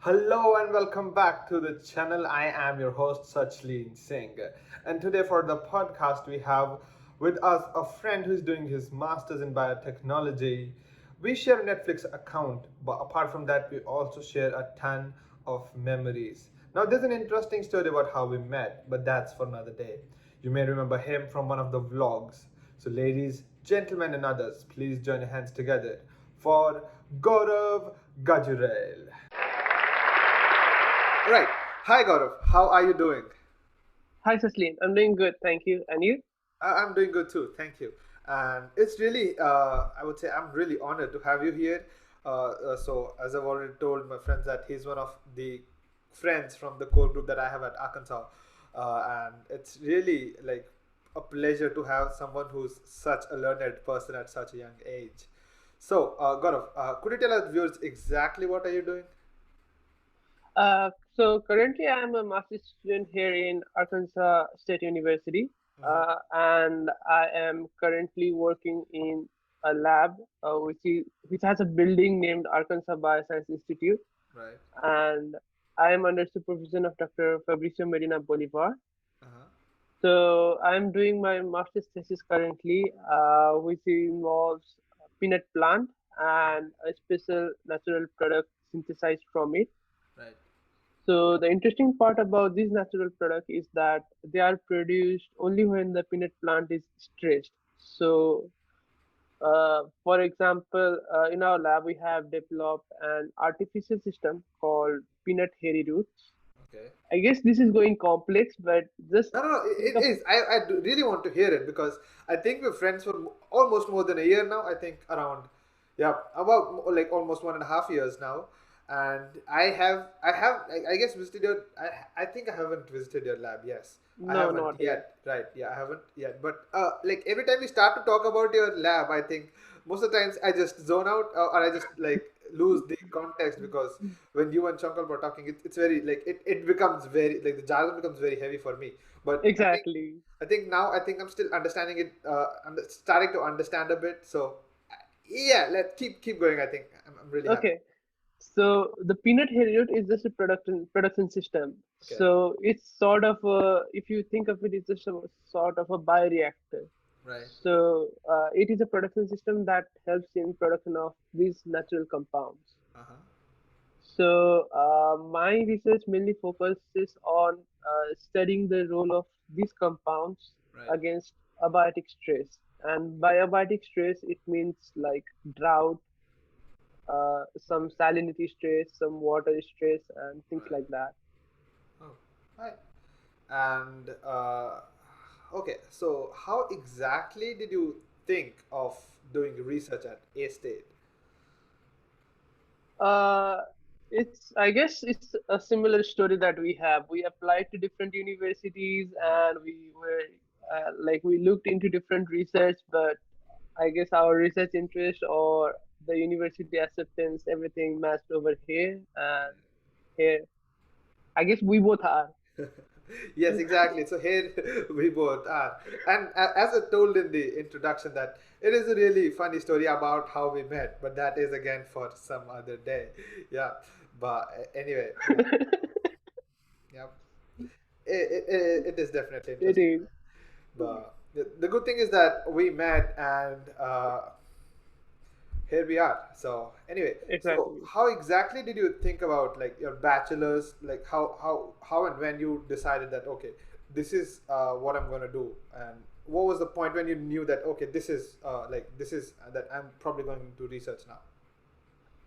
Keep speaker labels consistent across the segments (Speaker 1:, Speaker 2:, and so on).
Speaker 1: Hello and welcome back to the channel. I am your host Sach-a-Leen Singh, and today for the podcast we have with us a friend who's doing his masters in biotechnology. We share a Netflix account, but apart from that, we also share a ton of memories. Now, there's an interesting story about how we met, but that's for another day. You may remember him from one of the vlogs. So, ladies, gentlemen, and others, please join your hands together for Gaurav Gajurel. Right. Hi, Gaurav. How are you doing?
Speaker 2: Hi, Sach-a-Leen. I'm doing good, thank you. And you?
Speaker 1: I'm doing good too. Thank you. And it's really, I would say, I'm really honored to have you here. So, as I've already told my friends, that he's one of the friends from the core group that I have at Arkansas. And it's really like a pleasure to have someone who's such a learned person at such a young age. So, Gaurav, could you tell us viewers exactly what are you doing?
Speaker 2: So currently, I'm a master's student here in Arkansas State University,
Speaker 1: Mm-hmm.
Speaker 2: and I am currently working in a lab, which has a building named Arkansas Bioscience Institute,
Speaker 1: Right.
Speaker 2: and I am under supervision of Dr. Fabricio Medina Bolivar.
Speaker 1: Uh-huh.
Speaker 2: So I'm doing my master's thesis currently, which involves a peanut plant and a special natural product synthesized from it.
Speaker 1: Right.
Speaker 2: So the interesting part about this natural product is that they are produced only when the peanut plant is stressed. So, for example, in our lab we have developed an artificial system called peanut hairy roots.
Speaker 1: Okay.
Speaker 2: I guess this is going complex, but just
Speaker 1: No, no, no.
Speaker 2: think
Speaker 1: It
Speaker 2: of
Speaker 1: is. I really want to hear it because I think we're friends for almost more than a year now. I think around, yeah, about like almost 1.5 years now. And I guess visited your. I think I haven't visited your lab. Yes, I
Speaker 2: no,
Speaker 1: haven't
Speaker 2: not yet.
Speaker 1: yet. Right? Yeah, I haven't yet. But like every time we start to talk about your lab, I think most of the times I just zone out or I just like lose the context because when you and Shankar were talking, it's very like it becomes very like the jargon becomes very heavy for me. But
Speaker 2: Exactly.
Speaker 1: I think now I think I'm still understanding it. I'm starting to understand a bit. So yeah, let's keep going. I think I'm really happy.
Speaker 2: Okay. So the peanut heriot is just a production system.
Speaker 1: Okay.
Speaker 2: So it's sort of if you think of it, it's just a sort of a bioreactor.
Speaker 1: Right.
Speaker 2: So it is a production system that helps in production of these natural compounds.
Speaker 1: Uh huh.
Speaker 2: So my research mainly focuses on studying the role of these compounds
Speaker 1: Right.
Speaker 2: against abiotic stress. And by abiotic stress, it means like drought, some salinity stress, some water stress, and things
Speaker 1: Right.
Speaker 2: like that.
Speaker 1: Oh. Right. And okay. So how exactly did you think of doing research at A State?
Speaker 2: Uh, I guess it's a similar story that we have. We applied to different universities
Speaker 1: Right.
Speaker 2: and we were we looked into different research, but I guess our research interest or the university acceptance, everything matched over here and here. I guess we both are.
Speaker 1: Yes, exactly. So here we both are. And as I told in the introduction, that it is a really funny story about how we met, but that is again for some other day. Yeah. But anyway, yeah, it is definitely
Speaker 2: It
Speaker 1: interesting.
Speaker 2: is.
Speaker 1: But the good thing is that we met and here we are. So anyway, so
Speaker 2: Exactly.
Speaker 1: how exactly did you think about like your bachelor's? Like how and when you decided that okay, this is what I'm gonna do, and what was the point when you knew that okay, this is this is that I'm probably going to research now.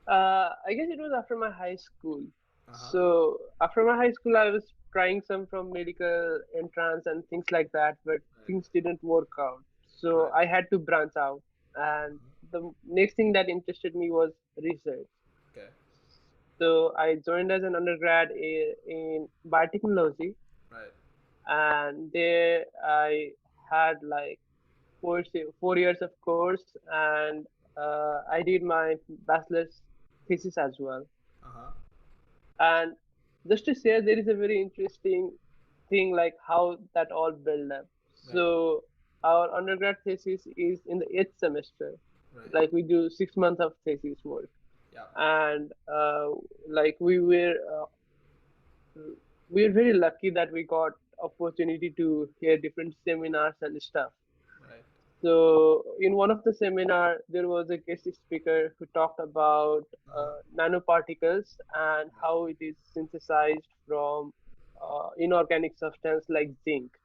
Speaker 2: I guess it was after my high school.
Speaker 1: Uh huh.
Speaker 2: So after my high school, I was trying some from medical entrance and things like that, but
Speaker 1: Right.
Speaker 2: things didn't work out. So
Speaker 1: Right.
Speaker 2: I had to branch out. And the next thing that interested me was research.
Speaker 1: Okay.
Speaker 2: So I joined as an undergrad in biotechnology,
Speaker 1: Right.
Speaker 2: and there I had like 4 years of course, and I did my bachelor's thesis as well.
Speaker 1: Uh huh.
Speaker 2: And just to share, there is a very interesting thing like how that all built up.
Speaker 1: Right.
Speaker 2: So our undergrad thesis is in the eighth semester.
Speaker 1: Right.
Speaker 2: Like we do 6 months of thesis work.
Speaker 1: Yeah.
Speaker 2: and like we were very lucky that we got opportunity to hear different seminars and stuff.
Speaker 1: Right.
Speaker 2: So in one of the seminar, there was a guest speaker who talked about
Speaker 1: Uh-huh.
Speaker 2: nanoparticles and
Speaker 1: Right.
Speaker 2: how it is synthesized from inorganic substance like zinc.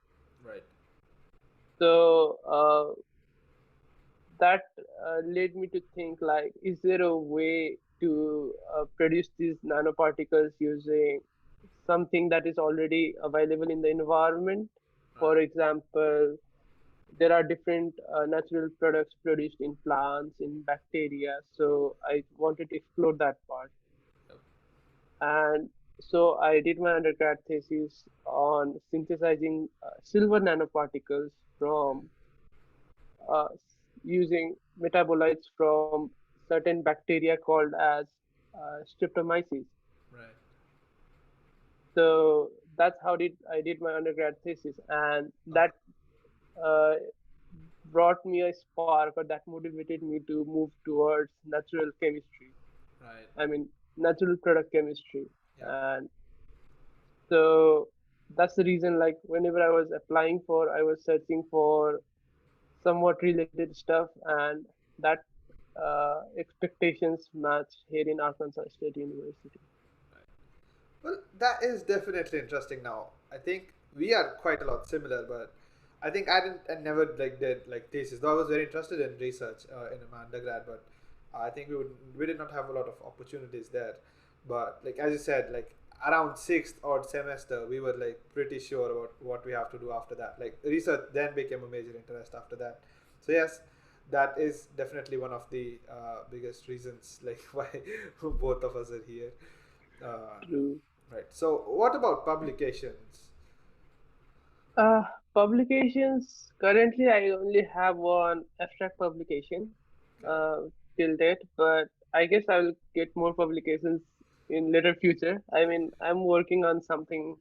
Speaker 1: Right.
Speaker 2: So that led me to think like, is there a way to produce these nanoparticles using something that is already available in the environment? For
Speaker 1: Right.
Speaker 2: example, there are different natural products produced in plants, in bacteria. So I wanted to explore that part.
Speaker 1: Yep.
Speaker 2: And so I did my undergrad thesis on synthesizing silver nanoparticles
Speaker 1: Right.
Speaker 2: from using metabolites from certain bacteria called as streptomyces.
Speaker 1: Right.
Speaker 2: So that's how did I did my undergrad thesis, and
Speaker 1: Uh-huh.
Speaker 2: that uh, brought me a spark, or that motivated me to move towards natural chemistry.
Speaker 1: Right.
Speaker 2: I mean, natural product chemistry.
Speaker 1: Yep.
Speaker 2: And so that's the reason, like, whenever I was applying for, I was searching for somewhat related stuff, and that expectations match here in Arkansas State University.
Speaker 1: Right. Well, that is definitely interesting. Now, I think we are quite a lot similar, but I think I never like did like thesis. Though I was very interested in research in my undergrad, but I think we did not have a lot of opportunities there. But like as you said, like around sixth odd semester, we were like pretty sure about what we have to do after that. Like research then became a major interest after that. So yes, that is definitely one of the biggest reasons like why both of us are here. Uh,
Speaker 2: True.
Speaker 1: Right. So, what about publications?
Speaker 2: Uh, Publications, currently I only have one abstract publication
Speaker 1: Okay.
Speaker 2: till date, but I guess I will get more publications in later future. I mean, I'm working on something,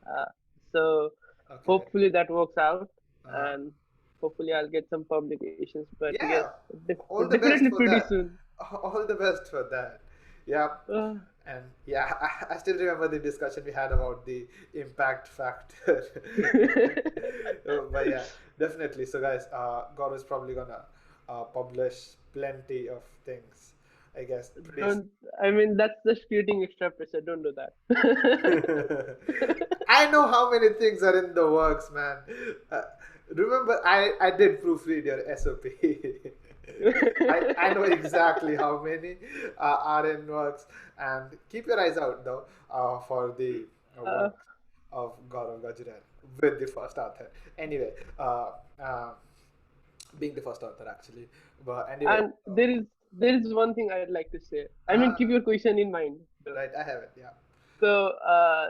Speaker 2: uh, so
Speaker 1: Okay.
Speaker 2: hopefully that works out,
Speaker 1: Uh huh.
Speaker 2: and hopefully I'll get some publications. But yes,
Speaker 1: Yeah. All the best
Speaker 2: definitely
Speaker 1: for
Speaker 2: pretty
Speaker 1: that.
Speaker 2: soon.
Speaker 1: All the best for that. Yeah.
Speaker 2: Uh,
Speaker 1: And yeah, I still remember the discussion we had about the impact factor. But yeah, definitely. So, guys, God is probably gonna publish plenty of things. I guess pretty.
Speaker 2: don't, I mean, that's just creating extra pressure. Don't do that.
Speaker 1: I know how many things are in the works, man. Uh, Remember, I did proofread your SOP. I know exactly how many are in works, and keep your eyes out though for the
Speaker 2: uh,
Speaker 1: work of Gaurav Gajurel with the first author. Anyway, being the first author actually. But anyway,
Speaker 2: And there is one thing I'd like to say. I mean, keep
Speaker 1: uh,
Speaker 2: your question in mind, though.
Speaker 1: right, I have it. Yeah.
Speaker 2: So,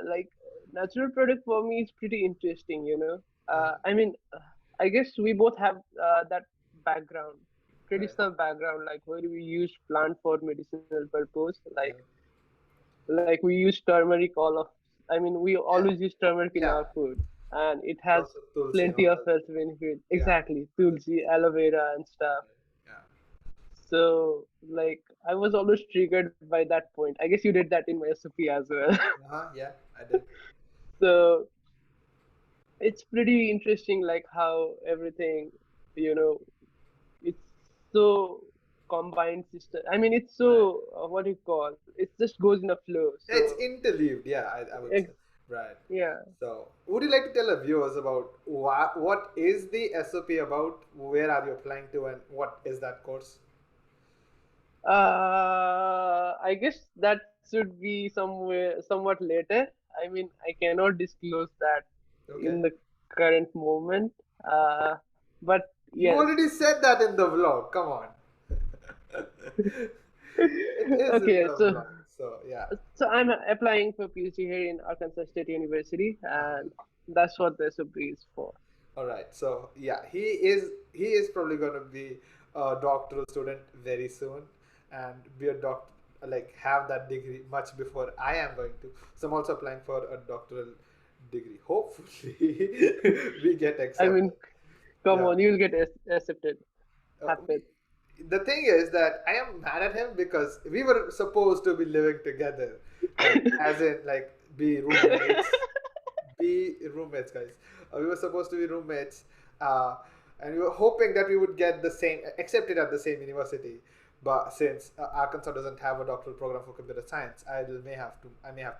Speaker 2: like, natural product for me is pretty interesting, you know.
Speaker 1: Uh,
Speaker 2: I mean, I guess we both have that background,
Speaker 1: right.
Speaker 2: traditional background, like where we use plant for medicinal purpose,
Speaker 1: Yeah.
Speaker 2: like we use turmeric all of. I mean, we
Speaker 1: Yeah.
Speaker 2: always use turmeric in
Speaker 1: Yeah.
Speaker 2: our food, and it
Speaker 1: And
Speaker 2: has
Speaker 1: also Tulsi and
Speaker 2: plenty
Speaker 1: all
Speaker 2: of
Speaker 1: that.
Speaker 2: health benefit.
Speaker 1: Yeah.
Speaker 2: Exactly,
Speaker 1: Other
Speaker 2: tulsi, aloe vera, and stuff.
Speaker 1: yeah.
Speaker 2: So, like, I was always triggered by that point. I guess you did that in my SOP as well.
Speaker 1: Uh-huh, yeah, I did.
Speaker 2: So, it's pretty interesting, like, how everything, you know, it's so combined system. I mean, it's
Speaker 1: Right.
Speaker 2: so, what do you call? It just goes in a flow.
Speaker 1: Yeah, it's
Speaker 2: So,
Speaker 1: interleaved, yeah, I would say.
Speaker 2: ex-
Speaker 1: Right.
Speaker 2: yeah.
Speaker 1: So, would you like to tell our viewers about what is the SOP about? Where are you applying to, and what is that course?
Speaker 2: I guess that should be somewhere, somewhat later. I mean, I cannot disclose that
Speaker 1: Okay.
Speaker 2: in the current moment. Uh, but
Speaker 1: You
Speaker 2: yes.
Speaker 1: already said that in the vlog. Come on. It is in
Speaker 2: Okay,
Speaker 1: the
Speaker 2: so
Speaker 1: vlog. So, yeah.
Speaker 2: I'm applying for PhD here in Arkansas State University,
Speaker 1: Uh-huh.
Speaker 2: and that's what the SOP is for.
Speaker 1: All right. So yeah, he is probably going to be a doctoral student very soon, and be a doctor like have that degree much before I am going to. So I'm also applying for a doctoral degree. Hopefully, we get
Speaker 2: I mean,
Speaker 1: accepted.
Speaker 2: come
Speaker 1: Yeah.
Speaker 2: on, you'll get accepted.
Speaker 1: Uh,
Speaker 2: Have
Speaker 1: we,
Speaker 2: faith.
Speaker 1: the thing is that I am mad at him because we were supposed to be living together, like as in like be roommates, guys. We were supposed to be roommates, uh, and we were hoping that we would get the same accepted at the same university. But since Arkansas doesn't have a doctoral program for computer science, I may have to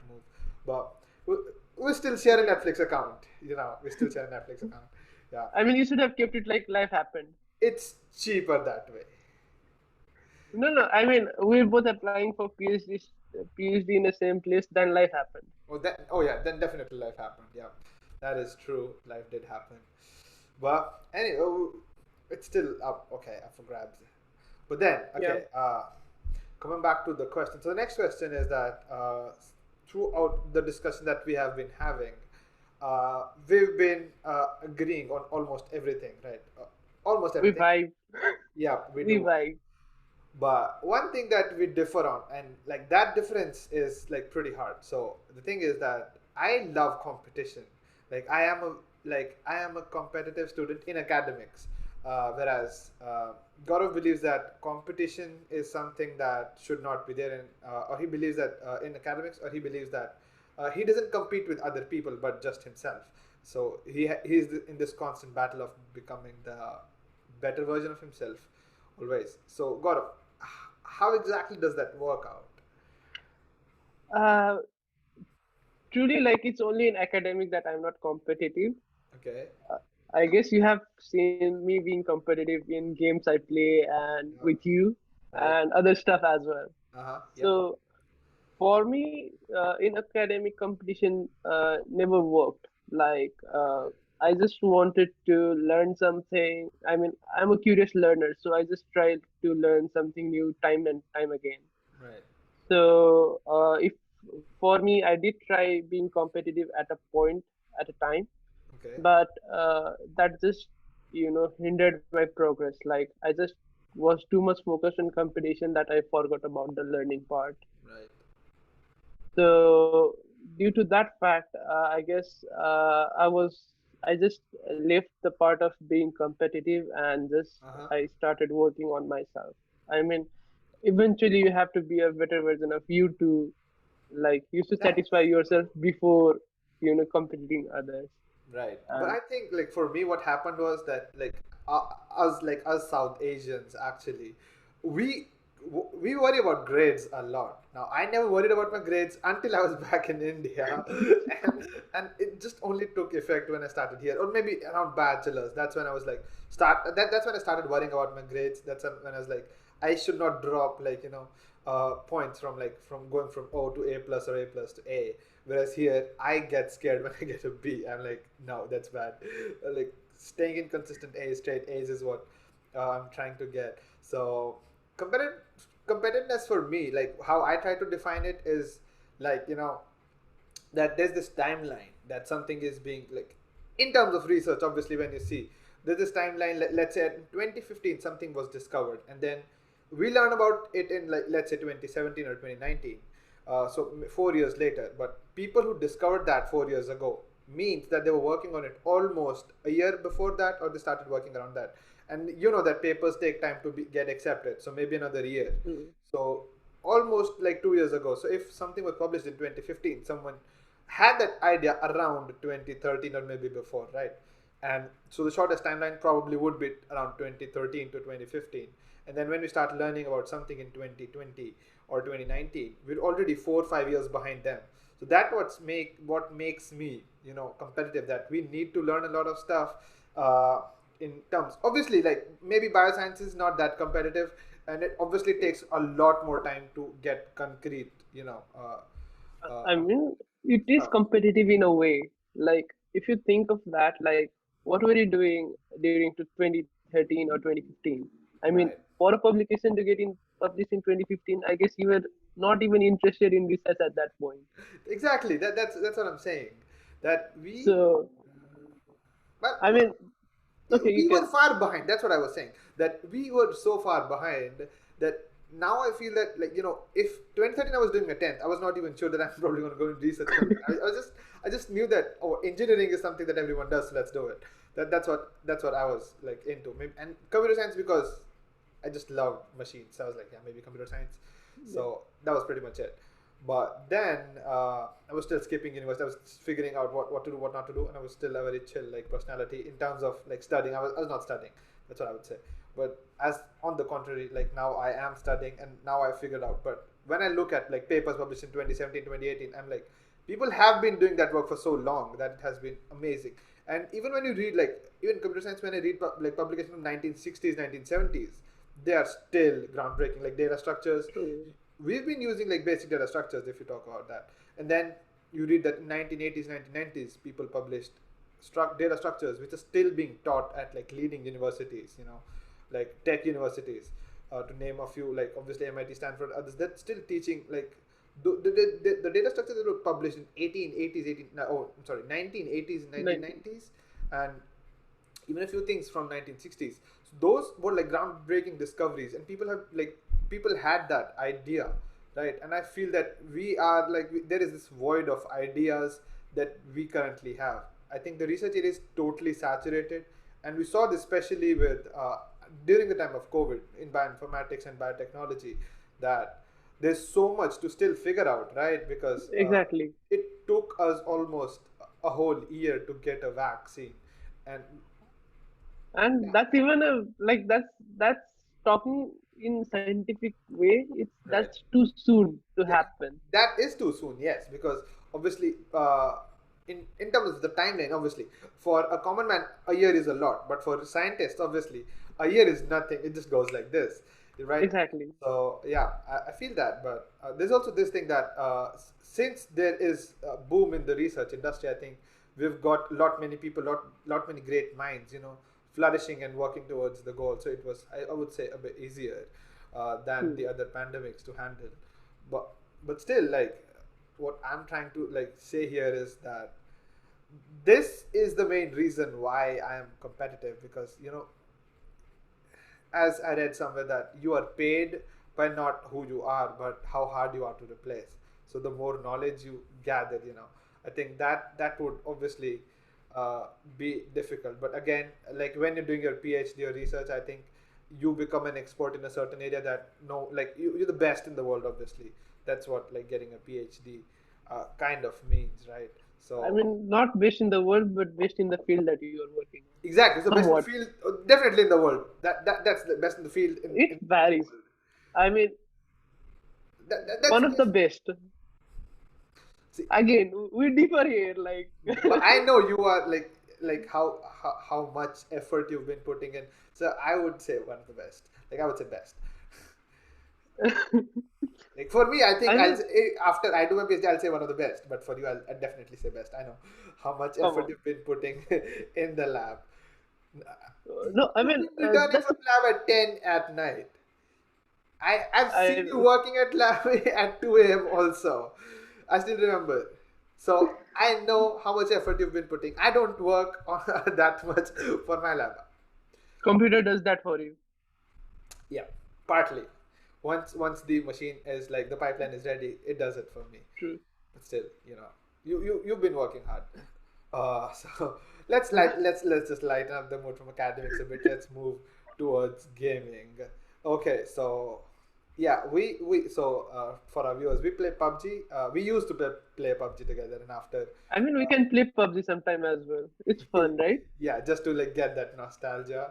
Speaker 1: move. But we, we still share a Netflix account. We still share a Netflix account. Yeah,
Speaker 2: I mean, you should have kept it like life happened.
Speaker 1: it's cheaper that way.
Speaker 2: No, no. I mean, we're both applying for PhD in the same place. Then life happened.
Speaker 1: Oh yeah, then definitely life happened. Yeah, that is true. Life did happen. But anyway, it's still up for grabs. But then,
Speaker 2: Yeah,
Speaker 1: okay, coming back to the question. So the next question is that throughout the discussion that we have been having, we've been agreeing on almost everything, right? Almost
Speaker 2: we
Speaker 1: everything.
Speaker 2: vibe.
Speaker 1: Yeah, we
Speaker 2: We
Speaker 1: do.
Speaker 2: vibe.
Speaker 1: But one thing that we differ on, and like that difference is like pretty hard. So the thing is that I love competition. Like I am a competitive student in academics, whereas Gaurav believes that competition is something that should not be there, or he believes that in academics, or he believes that he doesn't compete with other people but just himself. So he's in this constant battle of becoming the better version of himself always. So Gaurav, how exactly does that work out?
Speaker 2: Uh, Truly, like it's only in academic that I'm not competitive.
Speaker 1: Okay.
Speaker 2: Uh, I guess you have seen me being competitive in games I play and
Speaker 1: Uh,
Speaker 2: with you
Speaker 1: right.
Speaker 2: and other stuff as well.
Speaker 1: Uh-huh. Yep.
Speaker 2: So for me, in academic competition, never worked. Like I just wanted to learn something. I mean, I'm a curious learner, so I just tried to learn something new time and time again.
Speaker 1: Right.
Speaker 2: So if for me, I did try being competitive at a point at a time,
Speaker 1: Okay.
Speaker 2: but that just hindered my progress. Like I just was too much focused on competition that I forgot about the learning part.
Speaker 1: Right.
Speaker 2: So due to that fact, I guess I just left the part of being competitive and just
Speaker 1: Uh-huh.
Speaker 2: I started working on myself. I mean, eventually you have to be a better version of you to like you should
Speaker 1: Yeah.
Speaker 2: satisfy yourself before competing others.
Speaker 1: Right. But
Speaker 2: And
Speaker 1: I think like for me what happened was that uh, us South Asians actually we we worry about grades a lot. Now I never worried about my grades until I was back in India, and it just only took effect when I started here, or maybe around bachelors. That's when I was like that's when I started worrying about my grades. That's when I was like I should not drop points from from going from O to A plus or A plus to A. Whereas here, I get scared when I get a B. I'm like, no, that's bad. Like staying in consistent A's, straight A's is what I'm trying to get. So competitive competitiveness for me, like how I try to define it is like that there's this timeline that something is being like in terms of research. Obviously, when you see there's this timeline, let's say in 2015 something was discovered, and then we learn about it in like let's say 2017 or 2019, so 4 years later. But people who discovered that 4 years ago means that they were working on it almost a year before that, or they started working around that. And you know that papers take time to get accepted, so maybe another year.
Speaker 2: mm,
Speaker 1: So almost like 2 years ago. So if something was published in 2015, someone had that idea around 2013 or maybe before, right? And so the shortest timeline probably would be around 2013 to 2015. And then when we start learning about something in 2020 or 2019, we're already 4 or 5 years behind them. So that what makes me competitive. That we need to learn a lot of stuff uh, in terms. Obviously, like maybe bioscience is not that competitive, and it obviously takes a lot more time to get concrete.
Speaker 2: I mean, it is
Speaker 1: Stuff.
Speaker 2: competitive in a way. Like, if you think of that, like, what were you doing during to 2013 or 2015? I mean,
Speaker 1: Right.
Speaker 2: for a publication to get in published in 2015, I guess you were not even interested in research at that point.
Speaker 1: Exactly. That's what I'm saying. That
Speaker 2: So,
Speaker 1: well,
Speaker 2: I mean, okay, you
Speaker 1: we were
Speaker 2: can.
Speaker 1: far behind. That's what I was saying. That we were so far behind that now I feel that if 2013 I was doing a tenth, I was not even sure that I'm probably going to go into research. I just knew that engineering is something that everyone does. So let's do it. That's what I was like into. Maybe, and computer science because I just loved machines. So I was like, yeah, maybe computer science.
Speaker 2: Yeah.
Speaker 1: So that was pretty much it. But then I was still skipping university. I was figuring out what to do, what not to do, and I was still a very chill like personality in terms of like studying. I was not studying. That's what I would say. But as on the contrary, like now I am studying, and now I figured out. But when I look at like papers published in 2017, 2018, I'm like, people have been doing that work for so long that it has been amazing. And even when you read like even computer science, when I read like publication from 1960s, 1970s, they are still groundbreaking. Like data structures,
Speaker 2: True.
Speaker 1: we've been using like basic data structures if you talk about that. And then you read that in 1980s, 1990s, people published data structures which are still being taught at like leading universities, like tech universities, to name a few, like obviously MIT, Stanford, others. That's still teaching like the data structures that were published in 1880s, 18 no, oh I'm sorry 1980s,
Speaker 2: 90.
Speaker 1: 1990s, and even a few things from 1960s. So those were like groundbreaking discoveries, and people had that idea, right? And I feel that we are like there is this void of ideas that we currently have. I think the research area is totally saturated, and we saw this especially with during the time of COVID in bioinformatics and biotechnology, that there's so much to still figure out, right? Because
Speaker 2: Exactly.
Speaker 1: it took us almost a whole year to get a vaccine, and
Speaker 2: And
Speaker 1: yeah,
Speaker 2: that's even a like that's talking in scientific way. It's
Speaker 1: right.
Speaker 2: that's too soon to
Speaker 1: Yeah,
Speaker 2: happen.
Speaker 1: that is too soon. Yes, because obviously, in terms of the timeline, obviously, for a common man, a year is a lot, but for scientists, obviously, a year is nothing. It just goes like this, right?
Speaker 2: Exactly.
Speaker 1: So yeah, I feel that. But there's also this thing that since there is a boom in the research industry, I think we've got lot many people, lot many great minds, flourishing and working towards the goal. So it was, I would say, a bit easier than the
Speaker 2: True.
Speaker 1: other pandemics to handle. But still, like, what I'm trying to like say here is that this is the main reason why I am competitive, because as I read somewhere, that you are paid by not who you are, but how hard you are to replace. So the more knowledge you gather, I think that would obviously uh, be difficult. But again, like when you're doing your PhD or research, I think you become an expert in a certain area that no, like you're the best in the world. Obviously, that's what like getting a PhD kind of means, right?
Speaker 2: I
Speaker 1: So
Speaker 2: mean, not best in the world, but best in the field that you are working on.
Speaker 1: exactly, so best in the
Speaker 2: Somewhat.
Speaker 1: field, definitely in the world. That's the best in the field
Speaker 2: It
Speaker 1: in the
Speaker 2: varies.
Speaker 1: world.
Speaker 2: I mean,
Speaker 1: That's
Speaker 2: one of the best.
Speaker 1: see,
Speaker 2: Again, we differ here. Like,
Speaker 1: but I know you are like how much effort you've been putting in. So I would say one of the best. Like I would say best. Like for me, I think
Speaker 2: I
Speaker 1: I'll
Speaker 2: mean,
Speaker 1: say, after I do my PhD, I'll say one of the best. But for you, I'll definitely say best. I know how much
Speaker 2: come
Speaker 1: effort
Speaker 2: on.
Speaker 1: you've been putting in the lab.
Speaker 2: No, I
Speaker 1: You've
Speaker 2: mean,
Speaker 1: been returning
Speaker 2: that's
Speaker 1: from lab at 10 at night. I've
Speaker 2: I
Speaker 1: seen you working at lab at 2 a.m. also. I still remember. So I know how much effort you've been putting. I don't work on that much for my lab.
Speaker 2: computer does that for you.
Speaker 1: Yeah, partly. Once the machine is like the pipeline is ready, it does it for me.
Speaker 2: True.
Speaker 1: But still, you've been working hard. So let's just lighten up the mood from academics a bit. Let's move towards gaming. Okay, so yeah, we so for our viewers, we play PUBG. We used to play PUBG together, and after
Speaker 2: I mean, we
Speaker 1: uh,
Speaker 2: can play PUBG sometime as well. It's fun, right?
Speaker 1: yeah, just to like get that nostalgia,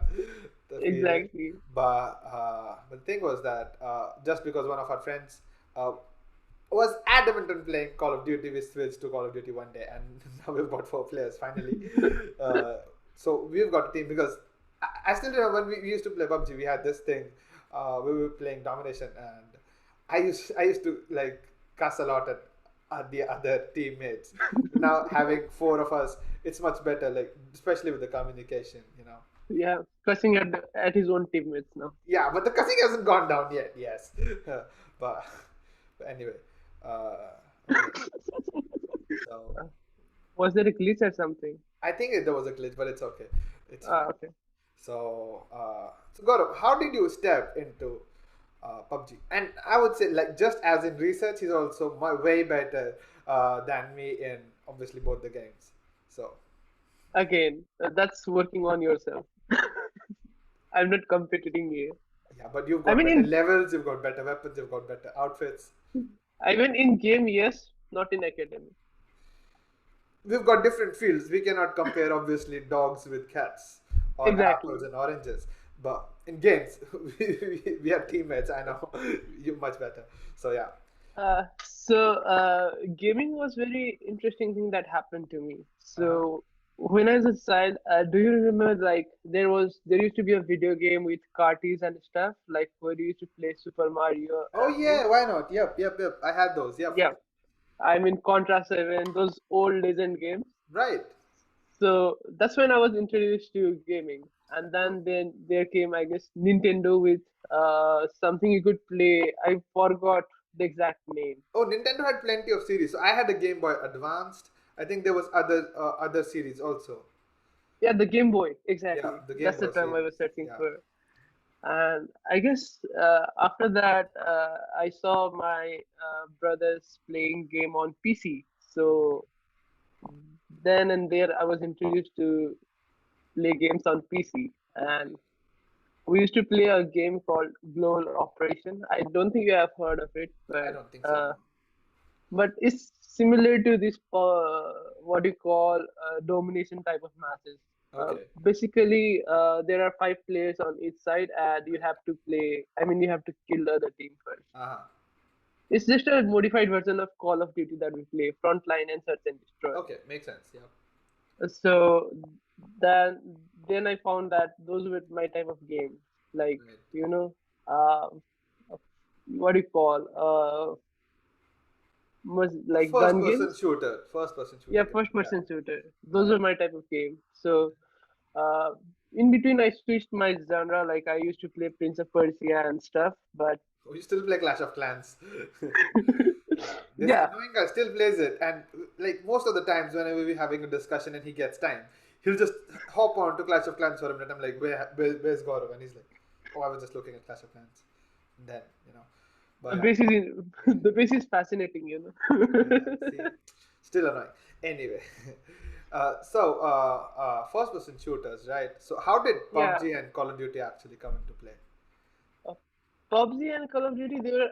Speaker 1: the feeling.
Speaker 2: Exactly.
Speaker 1: But the thing was that just because one of our friends uh, was adamant on playing Call of Duty, we switched to Call of Duty one day, and now we've got 4 players finally. Uh, so we've got a team, because I still remember when we used to play PUBG, we had this thing. We were playing domination, and I used to like cuss a lot at the other teammates. Now having four of us, it's much better. Like especially with the communication.
Speaker 2: Yeah, cussing at his own teammates now.
Speaker 1: Yeah, but the cussing hasn't gone down yet. Yes, but anyway, okay. So
Speaker 2: Was there a glitch or something?
Speaker 1: I think there was a glitch, but it's okay. It's
Speaker 2: Ah,
Speaker 1: fine.
Speaker 2: okay.
Speaker 1: So Gaurav, how did you step into PUBG? And I would say, like, just as in research, he's also way better than me in obviously both the games. So
Speaker 2: Again, that's working on yourself. I'm not competing here.
Speaker 1: Yeah, but you've
Speaker 2: I
Speaker 1: got
Speaker 2: mean,
Speaker 1: better levels, you've got better weapons, you've got better outfits.
Speaker 2: in game, yes, not in academy.
Speaker 1: We've got different fields. We cannot compare, obviously, dogs with cats or apples
Speaker 2: Exactly.
Speaker 1: and oranges. But in games, we are teammates. I know you much better. So yeah.
Speaker 2: Gaming was very interesting thing that happened to me.
Speaker 1: Uh huh.
Speaker 2: So when I was a child, do you remember like there used to be a video game with carties and stuff like where you used to play Super Mario
Speaker 1: Oh
Speaker 2: and things.
Speaker 1: yeah, why not? Yep. I had those. Yep.
Speaker 2: Yeah, I mean Contra 7, those old legend games.
Speaker 1: Right.
Speaker 2: So that's when I was introduced to gaming, and then there came I guess Nintendo with something you could play. I forgot the exact name.
Speaker 1: Oh, Nintendo had plenty of series. So I had a Game Boy Advanced. I think there was other series also.
Speaker 2: Yeah, the Game Boy,
Speaker 1: Yeah,
Speaker 2: exactly.
Speaker 1: the Game
Speaker 2: That's the
Speaker 1: Boy
Speaker 2: term I was
Speaker 1: series.
Speaker 2: searching
Speaker 1: Yeah.
Speaker 2: for. And I guess after that, I saw my brothers playing game on PC. So then and there, I was introduced to play games on PC. And we used to play a game called Global Operation. I don't think you have heard of it,
Speaker 1: I don't think so. No.
Speaker 2: but it's similar to this what you call domination type of matches.
Speaker 1: Okay.
Speaker 2: Basically, there are 5 players on each side, and you have to play. I mean, you have to kill the other team first.
Speaker 1: Uh huh.
Speaker 2: It's just a modified version of Call of Duty that we play, Frontline and Search and Destroy.
Speaker 1: Okay, makes sense. Yeah.
Speaker 2: So then I found that those were my type of games, like
Speaker 1: Right.
Speaker 2: you know, uh, what do you call like
Speaker 1: First
Speaker 2: gun
Speaker 1: person
Speaker 2: games.
Speaker 1: shooter. First person
Speaker 2: Yeah,
Speaker 1: shooter game.
Speaker 2: first
Speaker 1: Yeah.
Speaker 2: person shooter. Those
Speaker 1: Right.
Speaker 2: are my type of game. So uh, in between, I switched my genre. Like I used to play Prince of Persia and stuff, but
Speaker 1: We still play Clash of Clans. Yeah, this
Speaker 2: yeah,
Speaker 1: annoying guy still plays it, and like most of the times, whenever we're having a discussion and he gets time, he'll just hop on to Clash of Clans for a minute. I'm like, where's Gaurav? And he's like, oh, I was just looking at Clash of Clans. And then,
Speaker 2: the
Speaker 1: but yeah,
Speaker 2: base is the base is fascinating,
Speaker 1: yeah. See, still annoying. Anyway, first person shooters, right? So, how did
Speaker 2: Yeah,
Speaker 1: PUBG and Call of Duty actually come into play?
Speaker 2: uh, PUBG and Call of Duty. They were,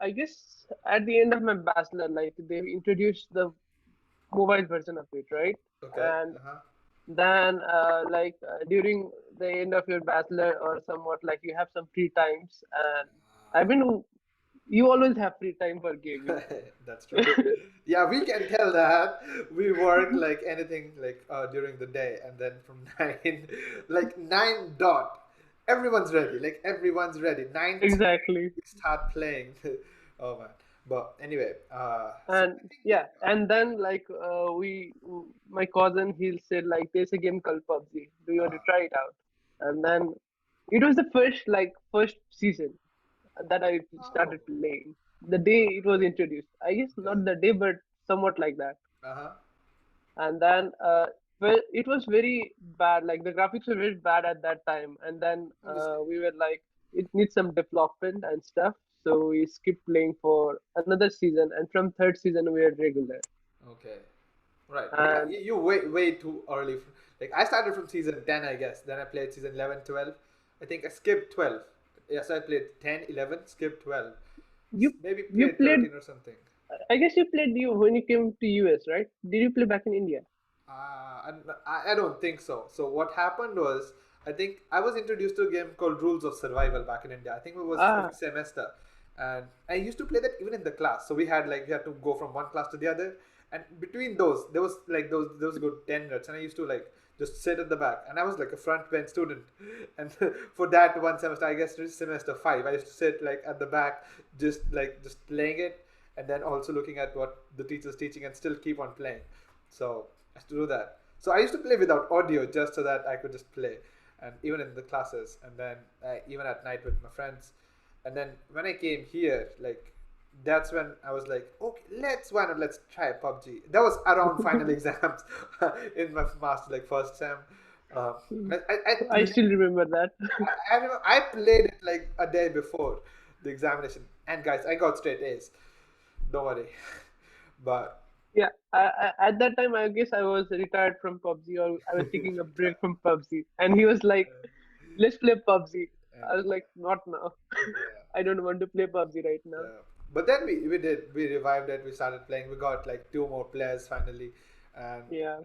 Speaker 2: I guess, at the end of my bachelor, like they introduced the mobile version of it, right?
Speaker 1: Okay.
Speaker 2: And
Speaker 1: Uh huh.
Speaker 2: then, during the end of your bachelor or somewhat, like you have some free times, and I mean, you always have free time for gaming.
Speaker 1: That's true. Yeah, we can tell that we work like anything like during the day, and then from nine, like nine dot, everyone's ready. Like everyone's ready. Nine
Speaker 2: Exactly.
Speaker 1: we start playing. Oh man. But anyway, so I
Speaker 2: And
Speaker 1: think
Speaker 2: yeah, and then like my cousin, he said like there's a game called PUBG. Do you want to try it out? And then it was the first season that I
Speaker 1: oh,
Speaker 2: started playing. The day it was introduced, I guess
Speaker 1: okay.
Speaker 2: not the day, but somewhat like that.
Speaker 1: Uh huh.
Speaker 2: And then well, it was very bad. Like the graphics were very bad at that time. And then
Speaker 1: Obviously.
Speaker 2: we were like, it needs some development and stuff. So we skipped playing for another season, and from third season we are regular.
Speaker 1: Okay. Right. But yeah,
Speaker 2: And
Speaker 1: you way too early. Like I started from season 10, I guess. Then I played season 11, 12. I think I skipped 12. Yes, I played 10, 11, skipped 12.
Speaker 2: you
Speaker 1: Maybe
Speaker 2: you
Speaker 1: played
Speaker 2: played.
Speaker 1: 13 or something.
Speaker 2: I guess you played you when you came to US, right? Did you play back in India?
Speaker 1: I don't think so. So what happened was, I think I was introduced to a game called Rules of Survival back in India. I think it was
Speaker 2: Ah,
Speaker 1: fifth semester, and I used to play that even in the class. So we had to go from one class to the other, and between those there was like those good 10 minutes, and I used to like just sit at the back, and I was like a front bench student, and for that one semester, I guess this semester five, I used to sit like at the back, just playing it, and then also looking at what the teacher's teaching, and still keep on playing. So I used to do that. So I used to play without audio just so that I could just play, and even in the classes, and then even at night with my friends. And then when I came here, like that's when I was like, okay, why not let's try PUBG. That was around final exams in my master, like first sem. Um, I
Speaker 2: I still remember that.
Speaker 1: remember I played it like a day before the examination, and guys, I got straight A's. Don't worry, but
Speaker 2: Yeah, at that time, I guess I was retired from PUBG or I was taking a break from PUBG. And he was like, let's play PUBG.
Speaker 1: And
Speaker 2: I was like, not now.
Speaker 1: yeah,
Speaker 2: I don't want to play PUBG right now.
Speaker 1: yeah. But then we revived it. We started playing. We got like two more players finally, and
Speaker 2: Yeah,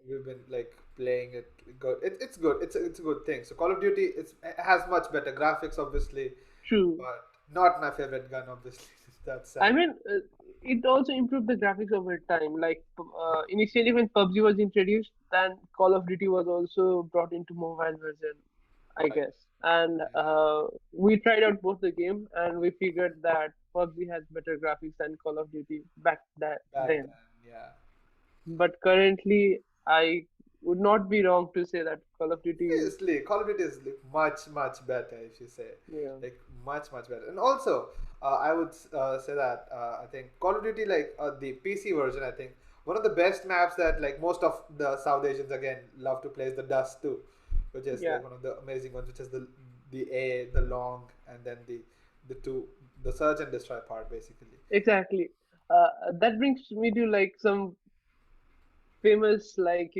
Speaker 1: we've been like playing it. Good. It's good. It's a good thing. So Call of Duty it has much better graphics, obviously,
Speaker 2: true.
Speaker 1: but not my favorite gun, obviously. That's
Speaker 2: I
Speaker 1: sad.
Speaker 2: mean, it also improved the graphics over time. Like initially, when PUBG was introduced, then Call of Duty was also brought into mobile version, I
Speaker 1: Right.
Speaker 2: guess. And
Speaker 1: Yeah.
Speaker 2: we tried out both the game, and we figured that PUBG has better graphics than Call of Duty back that
Speaker 1: Back
Speaker 2: then.
Speaker 1: then, yeah.
Speaker 2: But currently, I would not be wrong to say that Call of Duty is,
Speaker 1: Seriously, Call of Duty is like much better if you say
Speaker 2: yeah,
Speaker 1: like much better. And also, I would say that I think Call of Duty like the PC version. I think one of the best maps that like most of the South Asians again love to play is the Dust 2, which is
Speaker 2: yeah,
Speaker 1: like one of the amazing ones, which is the long, and then the two the search and destroy part basically.
Speaker 2: exactly. That brings me to like some famous like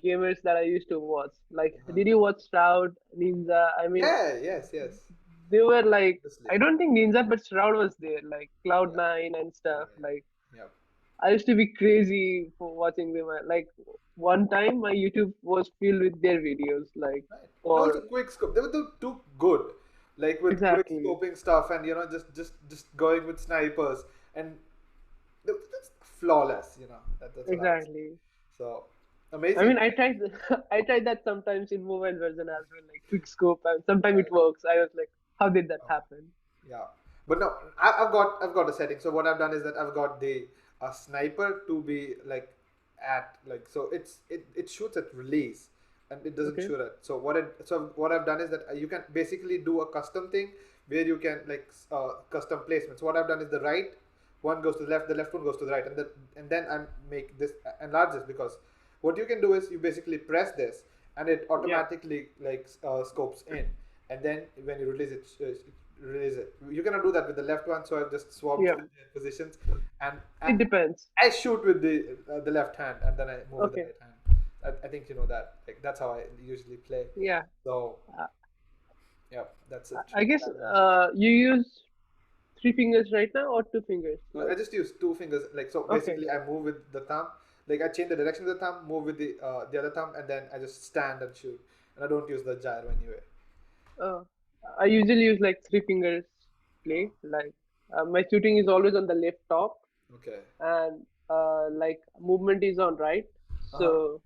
Speaker 2: gamers that I used to watch. Like,
Speaker 1: Uh-huh.
Speaker 2: did you watch Shroud, Ninja? I mean,
Speaker 1: Yeah, yes,
Speaker 2: they were like,
Speaker 1: obviously.
Speaker 2: I don't think Ninja, but Shroud was there, like
Speaker 1: Yeah,
Speaker 2: Cloud9 and
Speaker 1: yeah,
Speaker 2: stuff. Like,
Speaker 1: yeah.
Speaker 2: I used to be crazy for watching them. Like, one time my YouTube was filled with their videos. Like,
Speaker 1: Right. And also
Speaker 2: for
Speaker 1: quick scope. They were too good. Like with quick
Speaker 2: exactly,
Speaker 1: scoping stuff and just going with snipers and that's flawless, that's what I would say.
Speaker 2: exactly.
Speaker 1: So
Speaker 2: I
Speaker 1: amazing.
Speaker 2: mean, I tried, I tried that sometimes in mobile version as well, like quick scope, and sometimes it
Speaker 1: Right.
Speaker 2: works. I was like, how did that
Speaker 1: Oh,
Speaker 2: happen?
Speaker 1: yeah. But no, I've got a setting. So what I've done is that I've got the sniper to be like at like so it shoots at release and it doesn't
Speaker 2: Okay.
Speaker 1: shoot at so what I've done is that you can basically do a custom thing where you can like custom placements. What I've done is the right one goes to the left one goes to the right, and then I make this enlarge this because what you can do is you basically press this and it
Speaker 2: Yeah.
Speaker 1: automatically like scopes in, and then when you release it, release it. You cannot do that with the left one, so I've just swapped
Speaker 2: Yeah.
Speaker 1: the positions, and
Speaker 2: It depends.
Speaker 1: I shoot with the left hand, and then I move with the
Speaker 2: Okay.
Speaker 1: right hand. I think you know that. Like that's how I usually play.
Speaker 2: Yeah.
Speaker 1: So
Speaker 2: Uh,
Speaker 1: yeah, that's it.
Speaker 2: I guess
Speaker 1: That one.
Speaker 2: you use three fingers right now or two fingers?
Speaker 1: I
Speaker 2: Like,
Speaker 1: just use two fingers. Like so,
Speaker 2: okay.
Speaker 1: basically, I move with the thumb. Like I change the direction of the thumb, move with the other thumb, and then I just stand and shoot. And I don't use the gyro anyway.
Speaker 2: Uh, I usually use like three fingers
Speaker 1: Oh,
Speaker 2: play. Like, my shooting is always on the left top,
Speaker 1: okay.
Speaker 2: and like movement is on right.
Speaker 1: Uh huh.
Speaker 2: So,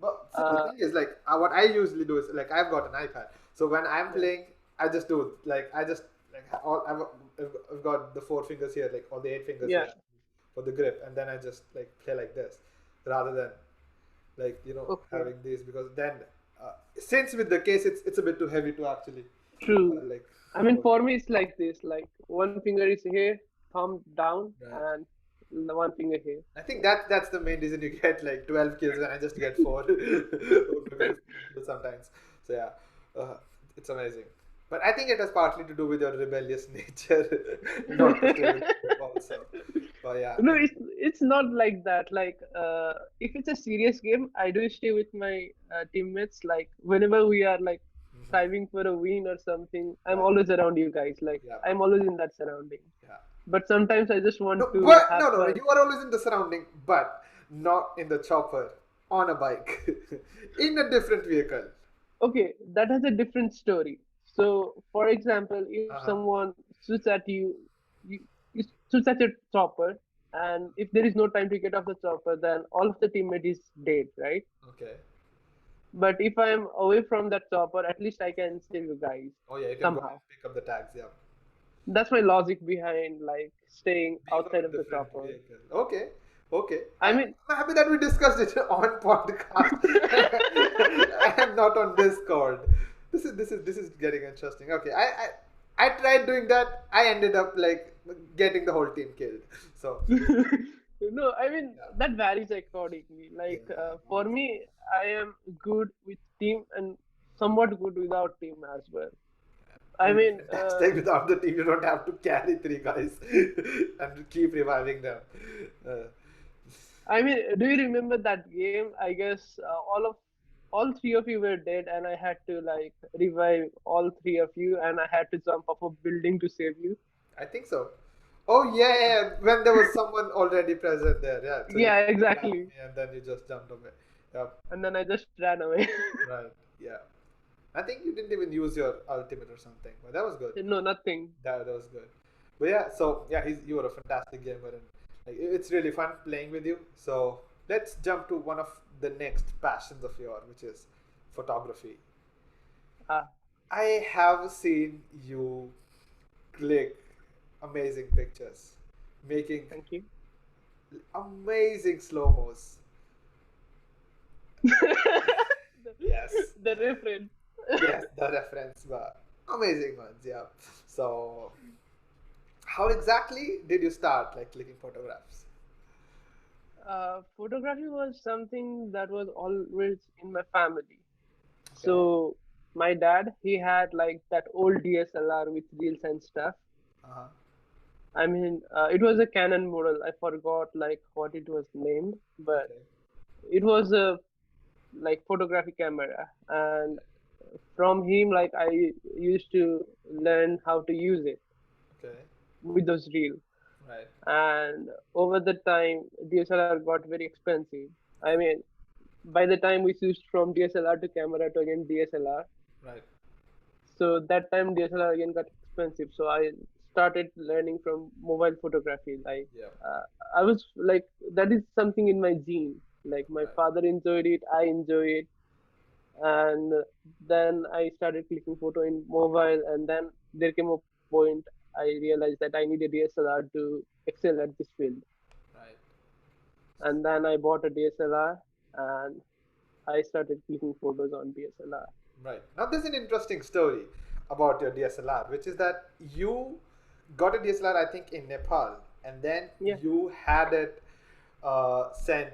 Speaker 1: But see, the
Speaker 2: uh,
Speaker 1: thing is, like, what I usually do is, like, I've got an iPad. So when I'm
Speaker 2: yeah.
Speaker 1: playing, I just do it. Like, I just, like, I've got the four fingers here, like, all the eight fingers
Speaker 2: Yeah.
Speaker 1: here for the grip. And then I just, like, play like this rather than, like,
Speaker 2: Okay.
Speaker 1: having these because then, since with the case, it's a bit too heavy to actually,
Speaker 2: True.
Speaker 1: like,
Speaker 2: I mean,
Speaker 1: hold.
Speaker 2: for me, it's like this. Like one finger is here, thumb down,
Speaker 1: Right.
Speaker 2: and the one finger here.
Speaker 1: I think that's the main reason you get like 12 kills and I just get four, or maybe 15 kills sometimes. So yeah, it's amazing. But I think it has partly to do with your rebellious nature, not to stay with the group also. But yeah,
Speaker 2: No, it's not like that. Like, if it's a serious game, I do stay with my teammates. Like, whenever we are like
Speaker 1: hmm,
Speaker 2: striving for a win or something, I'm
Speaker 1: right,
Speaker 2: always around you guys. Like,
Speaker 1: yeah,
Speaker 2: I'm always in that surrounding.
Speaker 1: yeah.
Speaker 2: But sometimes I just
Speaker 1: No,
Speaker 2: want to
Speaker 1: but
Speaker 2: have
Speaker 1: no,
Speaker 2: fun.
Speaker 1: you are always in the surrounding, but not in the chopper on a bike, in a different vehicle.
Speaker 2: Okay, that has a different story. So, for example, if
Speaker 1: Uh huh.
Speaker 2: someone shoots at you, you shoots at your chopper, and if there is no time to get off the chopper, then all of the teammate is dead, right?
Speaker 1: Okay.
Speaker 2: But if I'm away from that chopper, at least I can save you guys
Speaker 1: Oh yeah, you can go
Speaker 2: somehow.
Speaker 1: and pick up the tags. Yeah.
Speaker 2: That's my logic behind like staying
Speaker 1: Being on
Speaker 2: outside
Speaker 1: a
Speaker 2: of the
Speaker 1: different
Speaker 2: chopper.
Speaker 1: vehicle. Okay, okay.
Speaker 2: I mean,
Speaker 1: I'm happy that we discussed it on podcast and not on Discord. This is getting interesting. Okay, I tried doing that. I ended up like getting the whole team killed. So
Speaker 2: no, I mean
Speaker 1: yeah,
Speaker 2: that varies accordingly.
Speaker 1: yeah,
Speaker 2: Like, for
Speaker 1: obviously.
Speaker 2: me, I am good with team and somewhat good without team as well. I
Speaker 1: It'll be
Speaker 2: mean,
Speaker 1: fantastic without the team. You don't have to carry three guys and keep reviving them. Uh,
Speaker 2: do you remember that game? I guess all of all three of you were dead, and I had to like revive all three of you, and I had to jump off a building to save you.
Speaker 1: I think so. Oh yeah, yeah, yeah. When there was someone already present there, yeah. So you
Speaker 2: Yeah,
Speaker 1: grabbed
Speaker 2: exactly.
Speaker 1: me and then you just jumped away. Yeah,
Speaker 2: And then I just ran away.
Speaker 1: right. Yeah. I think you didn't even use your ultimate or something, but that was good.
Speaker 2: No, nothing.
Speaker 1: That was good. But yeah, so yeah, you were a fantastic gamer, and like it's really fun playing with you. So let's jump to one of the next passions of yours, which is photography.
Speaker 2: Ah,
Speaker 1: I have seen you click amazing pictures, making
Speaker 2: thank you.
Speaker 1: amazing slow mos.
Speaker 2: the,
Speaker 1: Yes,
Speaker 2: the reference.
Speaker 1: yes, the reference were amazing ones. Yeah. So, how exactly did you start like clicking photographs?
Speaker 2: Photography was something that was always in my family.
Speaker 1: Okay.
Speaker 2: So my dad, he had like that old DSLR with reels and stuff.
Speaker 1: Uh huh.
Speaker 2: I mean, it was a Canon model. I forgot like what it was named, but
Speaker 1: Okay.
Speaker 2: it was a like photography camera. And from him, like I used to learn how to use it
Speaker 1: Okay.
Speaker 2: with those reels.
Speaker 1: Right.
Speaker 2: And over the time, DSLR got very expensive. I mean, by the time we switched from DSLR to camera to again DSLR,
Speaker 1: Right.
Speaker 2: so that time DSLR again got expensive. So I started learning from mobile photography. Like
Speaker 1: Yeah.
Speaker 2: uh, I was like that is something in my gene. Like my
Speaker 1: Right.
Speaker 2: father enjoyed it, I enjoy it, and then I started clicking photo in mobile, and then there came a point I realized that I need a DSLR to excel at this field,
Speaker 1: Right.
Speaker 2: and then I bought a DSLR and I started clicking photos on DSLR.
Speaker 1: Right. Now, there's an interesting story about your DSLR, which is that you got a DSLR, I think, in Nepal, and then
Speaker 2: Yeah.
Speaker 1: you had it sent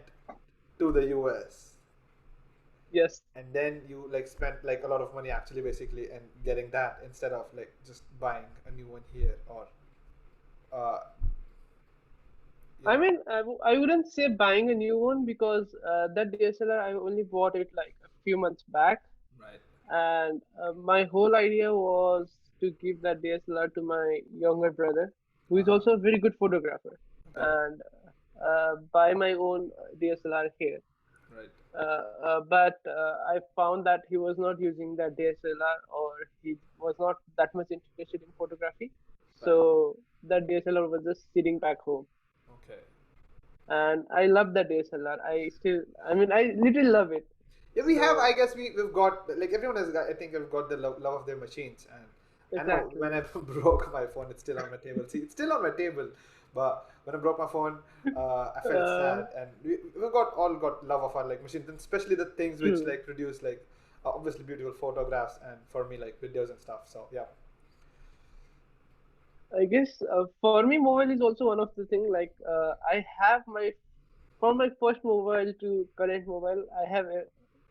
Speaker 1: to the US,
Speaker 2: Yes.
Speaker 1: and then you like spent like a lot of money actually, basically, and getting that instead of like just buying a new one here or uh, you
Speaker 2: I
Speaker 1: know.
Speaker 2: mean, I wouldn't say buying a new one because that DSLR I only bought it like a few months back,
Speaker 1: Right.
Speaker 2: and my whole idea was to give that DSLR to my younger brother, who
Speaker 1: Uh
Speaker 2: is
Speaker 1: huh.
Speaker 2: also a very good photographer,
Speaker 1: Okay.
Speaker 2: and buy my own DSLR here.
Speaker 1: Right.
Speaker 2: But I found that he was not using that DSLR, or he was not that much interested in photography,
Speaker 1: Right.
Speaker 2: so that DSLR was just sitting back home.
Speaker 1: Okay.
Speaker 2: And I love that DSLR. I mean, I literally love it.
Speaker 1: Yeah, we have.
Speaker 2: So
Speaker 1: I guess we've got like everyone has got. I think I've got the love of their machines, and I know when
Speaker 2: exactly.
Speaker 1: I broke my phone, it's still on my table. See, it's still on my table, but when I broke my phone, I felt
Speaker 2: Uh,
Speaker 1: sad, and we've got all got love of our like machines, and especially the things which
Speaker 2: True.
Speaker 1: like produce like obviously beautiful photographs, and for me like videos and stuff. So yeah,
Speaker 2: I guess for me, mobile is also one of the thing. Like I have my from my first mobile to current mobile, I have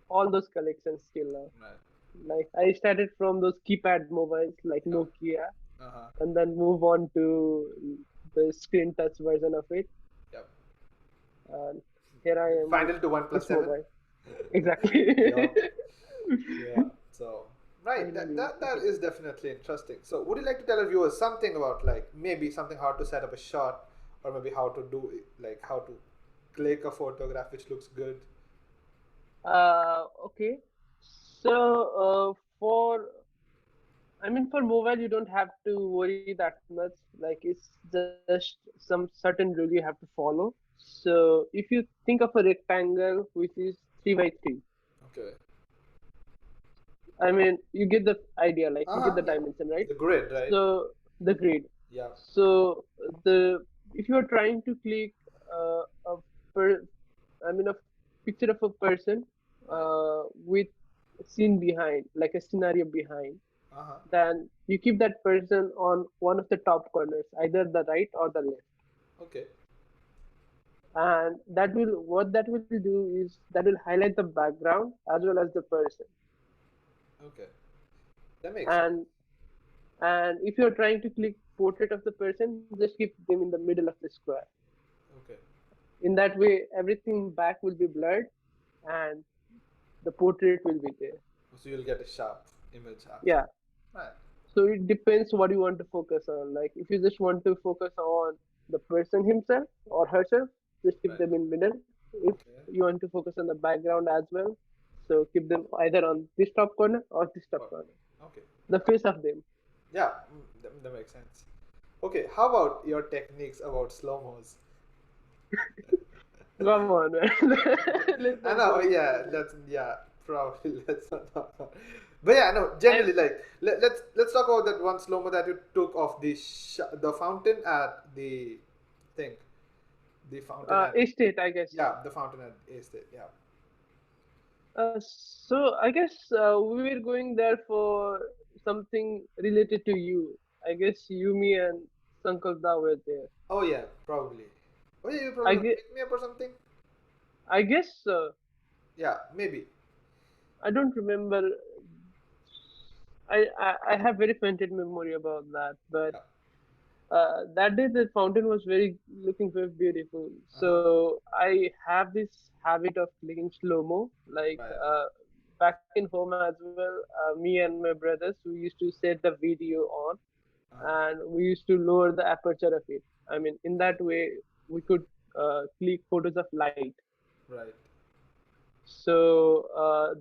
Speaker 2: all those collections still now.
Speaker 1: right.
Speaker 2: Like I started from those keypad mobiles like
Speaker 1: Yeah.
Speaker 2: Nokia,
Speaker 1: Uh huh.
Speaker 2: and then move on to the screen touch version of it.
Speaker 1: Yep.
Speaker 2: And here I am with
Speaker 1: Final to one plus
Speaker 2: this
Speaker 1: seven.
Speaker 2: mobile. Exactly.
Speaker 1: Yeah. Yeah. So right,
Speaker 2: Finally with
Speaker 1: that
Speaker 2: it.
Speaker 1: is definitely interesting. So would you like to tell our viewers something about like maybe something how to set up a shot, or maybe how to do it, like how to click a photograph which looks good?
Speaker 2: Okay. So, for I mean, for mobile, you don't have to worry that much. Like, it's just some certain rule you have to follow. So, if you think of a rectangle which is 3 by 3,
Speaker 1: Okay.
Speaker 2: I mean, you get the idea, like,
Speaker 1: Uh
Speaker 2: you get
Speaker 1: huh.
Speaker 2: the
Speaker 1: Yeah.
Speaker 2: dimension, right?
Speaker 1: The grid, right?
Speaker 2: So, the grid.
Speaker 1: Yeah.
Speaker 2: So, the if you are trying to click a per, I mean, a picture of a person
Speaker 1: Right.
Speaker 2: with a scene behind, like a scenario behind,
Speaker 1: Uh huh.
Speaker 2: then you keep that person on one of the top corners, either the right or the left.
Speaker 1: Okay.
Speaker 2: And that will what that will do is that will highlight the background as well as the person.
Speaker 1: Okay. That makes sense.
Speaker 2: And and if you're trying to click portrait of the person, just keep them in the middle of the square.
Speaker 1: Okay.
Speaker 2: In that way, everything back will be blurred, and the portrait will be there.
Speaker 1: So you'll get a sharp image after.
Speaker 2: Yeah.
Speaker 1: Right.
Speaker 2: So it depends what you want to focus on. Like if you just want to focus on the person himself or herself, just keep
Speaker 1: Right.
Speaker 2: them in middle. If
Speaker 1: Okay.
Speaker 2: you want to focus on the background as well, so keep them either on this top corner or this top
Speaker 1: Oh,
Speaker 2: corner.
Speaker 1: okay.
Speaker 2: The face of them.
Speaker 1: Yeah, that makes sense. Okay, how about your techniques about slow-mos?
Speaker 2: Come on, man. Let's
Speaker 1: I
Speaker 2: not
Speaker 1: know,
Speaker 2: go into
Speaker 1: yeah,
Speaker 2: that.
Speaker 1: yeah, probably let's not talk about. But yeah, no,
Speaker 2: I
Speaker 1: generally, like, let's talk about that one slow-mo that you took of the fountain at the thing, the fountain at
Speaker 2: estate, I guess.
Speaker 1: yeah, the fountain at Estate, yeah,
Speaker 2: So I guess we were going there for something related to you. I guess you, me, and Sankalda were there.
Speaker 1: oh yeah, probably, oh yeah, you
Speaker 2: I
Speaker 1: probably
Speaker 2: guess,
Speaker 1: pick me up or something,
Speaker 2: I guess
Speaker 1: yeah, maybe,
Speaker 2: I don't remember. I have very fainted memory about that, but
Speaker 1: yeah,
Speaker 2: that day the fountain was very looking very beautiful.
Speaker 1: uh-huh,
Speaker 2: So I have this habit of clicking slow mo. Like
Speaker 1: right,
Speaker 2: back in home as well, me and my brothers we used to set the video on,
Speaker 1: uh-huh,
Speaker 2: and we used to lower the aperture of it. I mean, in
Speaker 1: okay,
Speaker 2: that way we could click photos of light.
Speaker 1: right,
Speaker 2: So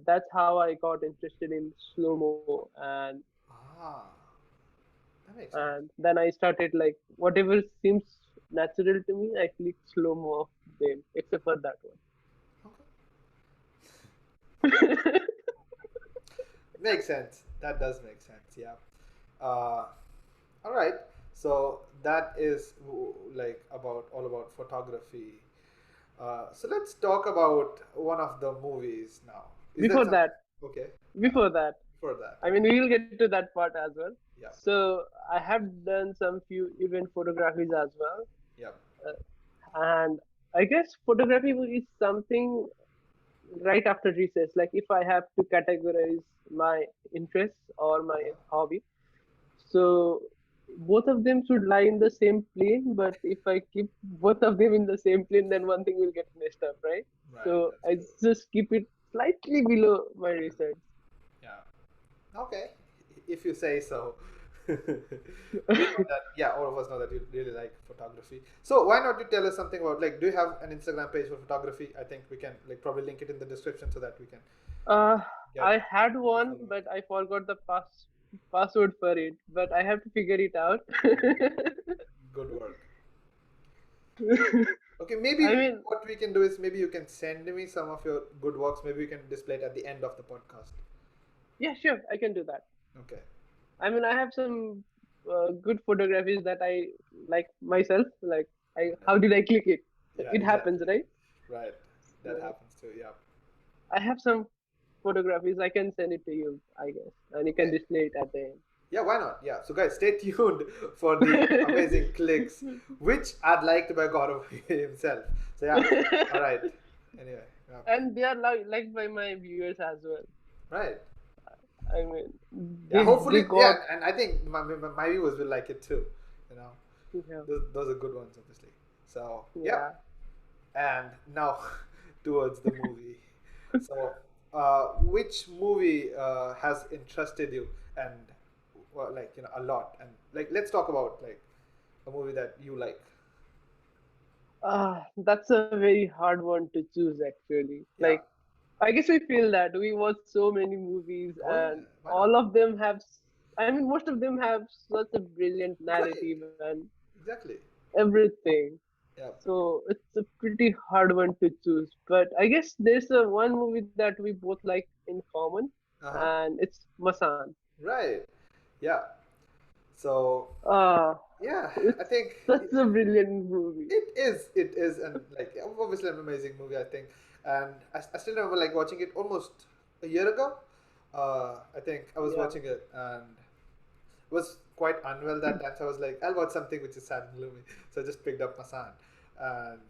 Speaker 2: that's how I got interested in slow mo,
Speaker 1: ah, that makes sense.
Speaker 2: and then I started like whatever seems natural to me, I click slow mo of them, except for that
Speaker 1: Okay.
Speaker 2: one.
Speaker 1: Makes sense. That does make sense. Yeah. Uh, all right. So that is like about all about photography. So let's talk about one of the movies now. Is that
Speaker 2: Before
Speaker 1: something?
Speaker 2: that,
Speaker 1: Okay.
Speaker 2: before that,
Speaker 1: For that.
Speaker 2: I mean,
Speaker 1: Okay.
Speaker 2: we will get to that part as well.
Speaker 1: Yeah.
Speaker 2: So I have done some few event photographies as well,
Speaker 1: Yeah.
Speaker 2: uh, and I guess photography is something right after research. Like if I have to categorize my interests or my
Speaker 1: Uh-huh.
Speaker 2: hobby, so both of them should lie in the same plane. But if I keep both of them in the same plane, then one thing will get messed up, right?
Speaker 1: Right.
Speaker 2: So
Speaker 1: That's
Speaker 2: I
Speaker 1: true.
Speaker 2: just keep it slightly below my research.
Speaker 1: Yeah. Okay. If you say so. We know that. Yeah, all of us know that you really like photography. So why not you tell us something about, like, do you have an Instagram page for photography? I think we can, like, probably link it in the description so that we can
Speaker 2: Uh,
Speaker 1: get
Speaker 2: I had
Speaker 1: more
Speaker 2: one,
Speaker 1: followers.
Speaker 2: but I forgot the password for it. But I have to figure it out.
Speaker 1: Good work. Okay,
Speaker 2: I
Speaker 1: maybe
Speaker 2: mean,
Speaker 1: what we can do is maybe you can send me some of your good works. Maybe we can display it at the end of the podcast.
Speaker 2: yeah, sure, I can do that.
Speaker 1: Okay.
Speaker 2: I mean, I have some good photographies that I like myself. Like, how did I click it?
Speaker 1: Yeah,
Speaker 2: It happens,
Speaker 1: exactly.
Speaker 2: right?
Speaker 1: Right. That
Speaker 2: So
Speaker 1: happens too. Yeah.
Speaker 2: I have some photographies. I can send it to you, I guess, and you can
Speaker 1: Okay.
Speaker 2: display it at the
Speaker 1: Yeah, why not? Yeah. So, guys, stay tuned for the amazing clicks, which are liked by Gaurav himself. So, yeah. All
Speaker 2: end.
Speaker 1: right. Anyway, yeah.
Speaker 2: And they are liked by my viewers as well.
Speaker 1: Right.
Speaker 2: I mean,
Speaker 1: Yeah.
Speaker 2: they
Speaker 1: Hopefully, yeah.
Speaker 2: got
Speaker 1: And I think my viewers will like it too. You know,
Speaker 2: yeah,
Speaker 1: those are good ones, obviously. So,
Speaker 2: yeah.
Speaker 1: yep. And now towards the movie. So, which movie has interested you and, well, like, a lot? And, like, let's talk about, like, a movie that you like.
Speaker 2: That's a very hard one to choose actually.
Speaker 1: Yeah.
Speaker 2: Like, I guess we feel that we watch so many movies
Speaker 1: Oh yeah.
Speaker 2: and
Speaker 1: Why not?
Speaker 2: all of them have, I mean, most of them have such a brilliant
Speaker 1: Right.
Speaker 2: narrative and
Speaker 1: Exactly.
Speaker 2: everything.
Speaker 1: Yeah.
Speaker 2: So it's a pretty hard one to choose. But I guess there's a one movie that we both like in common,
Speaker 1: Uh huh.
Speaker 2: and it's Masan.
Speaker 1: Right. Yeah. So
Speaker 2: Ah,
Speaker 1: yeah, I
Speaker 2: it's
Speaker 1: think
Speaker 2: such a brilliant movie.
Speaker 1: it is. It is, and, like, obviously an amazing movie. I think, and I still remember, like, watching it almost a year ago. I think I was
Speaker 2: Yeah.
Speaker 1: watching it and was quite unwell that time. So I was like, I'll watch something which is sad and gloomy. So I just picked up Masan, and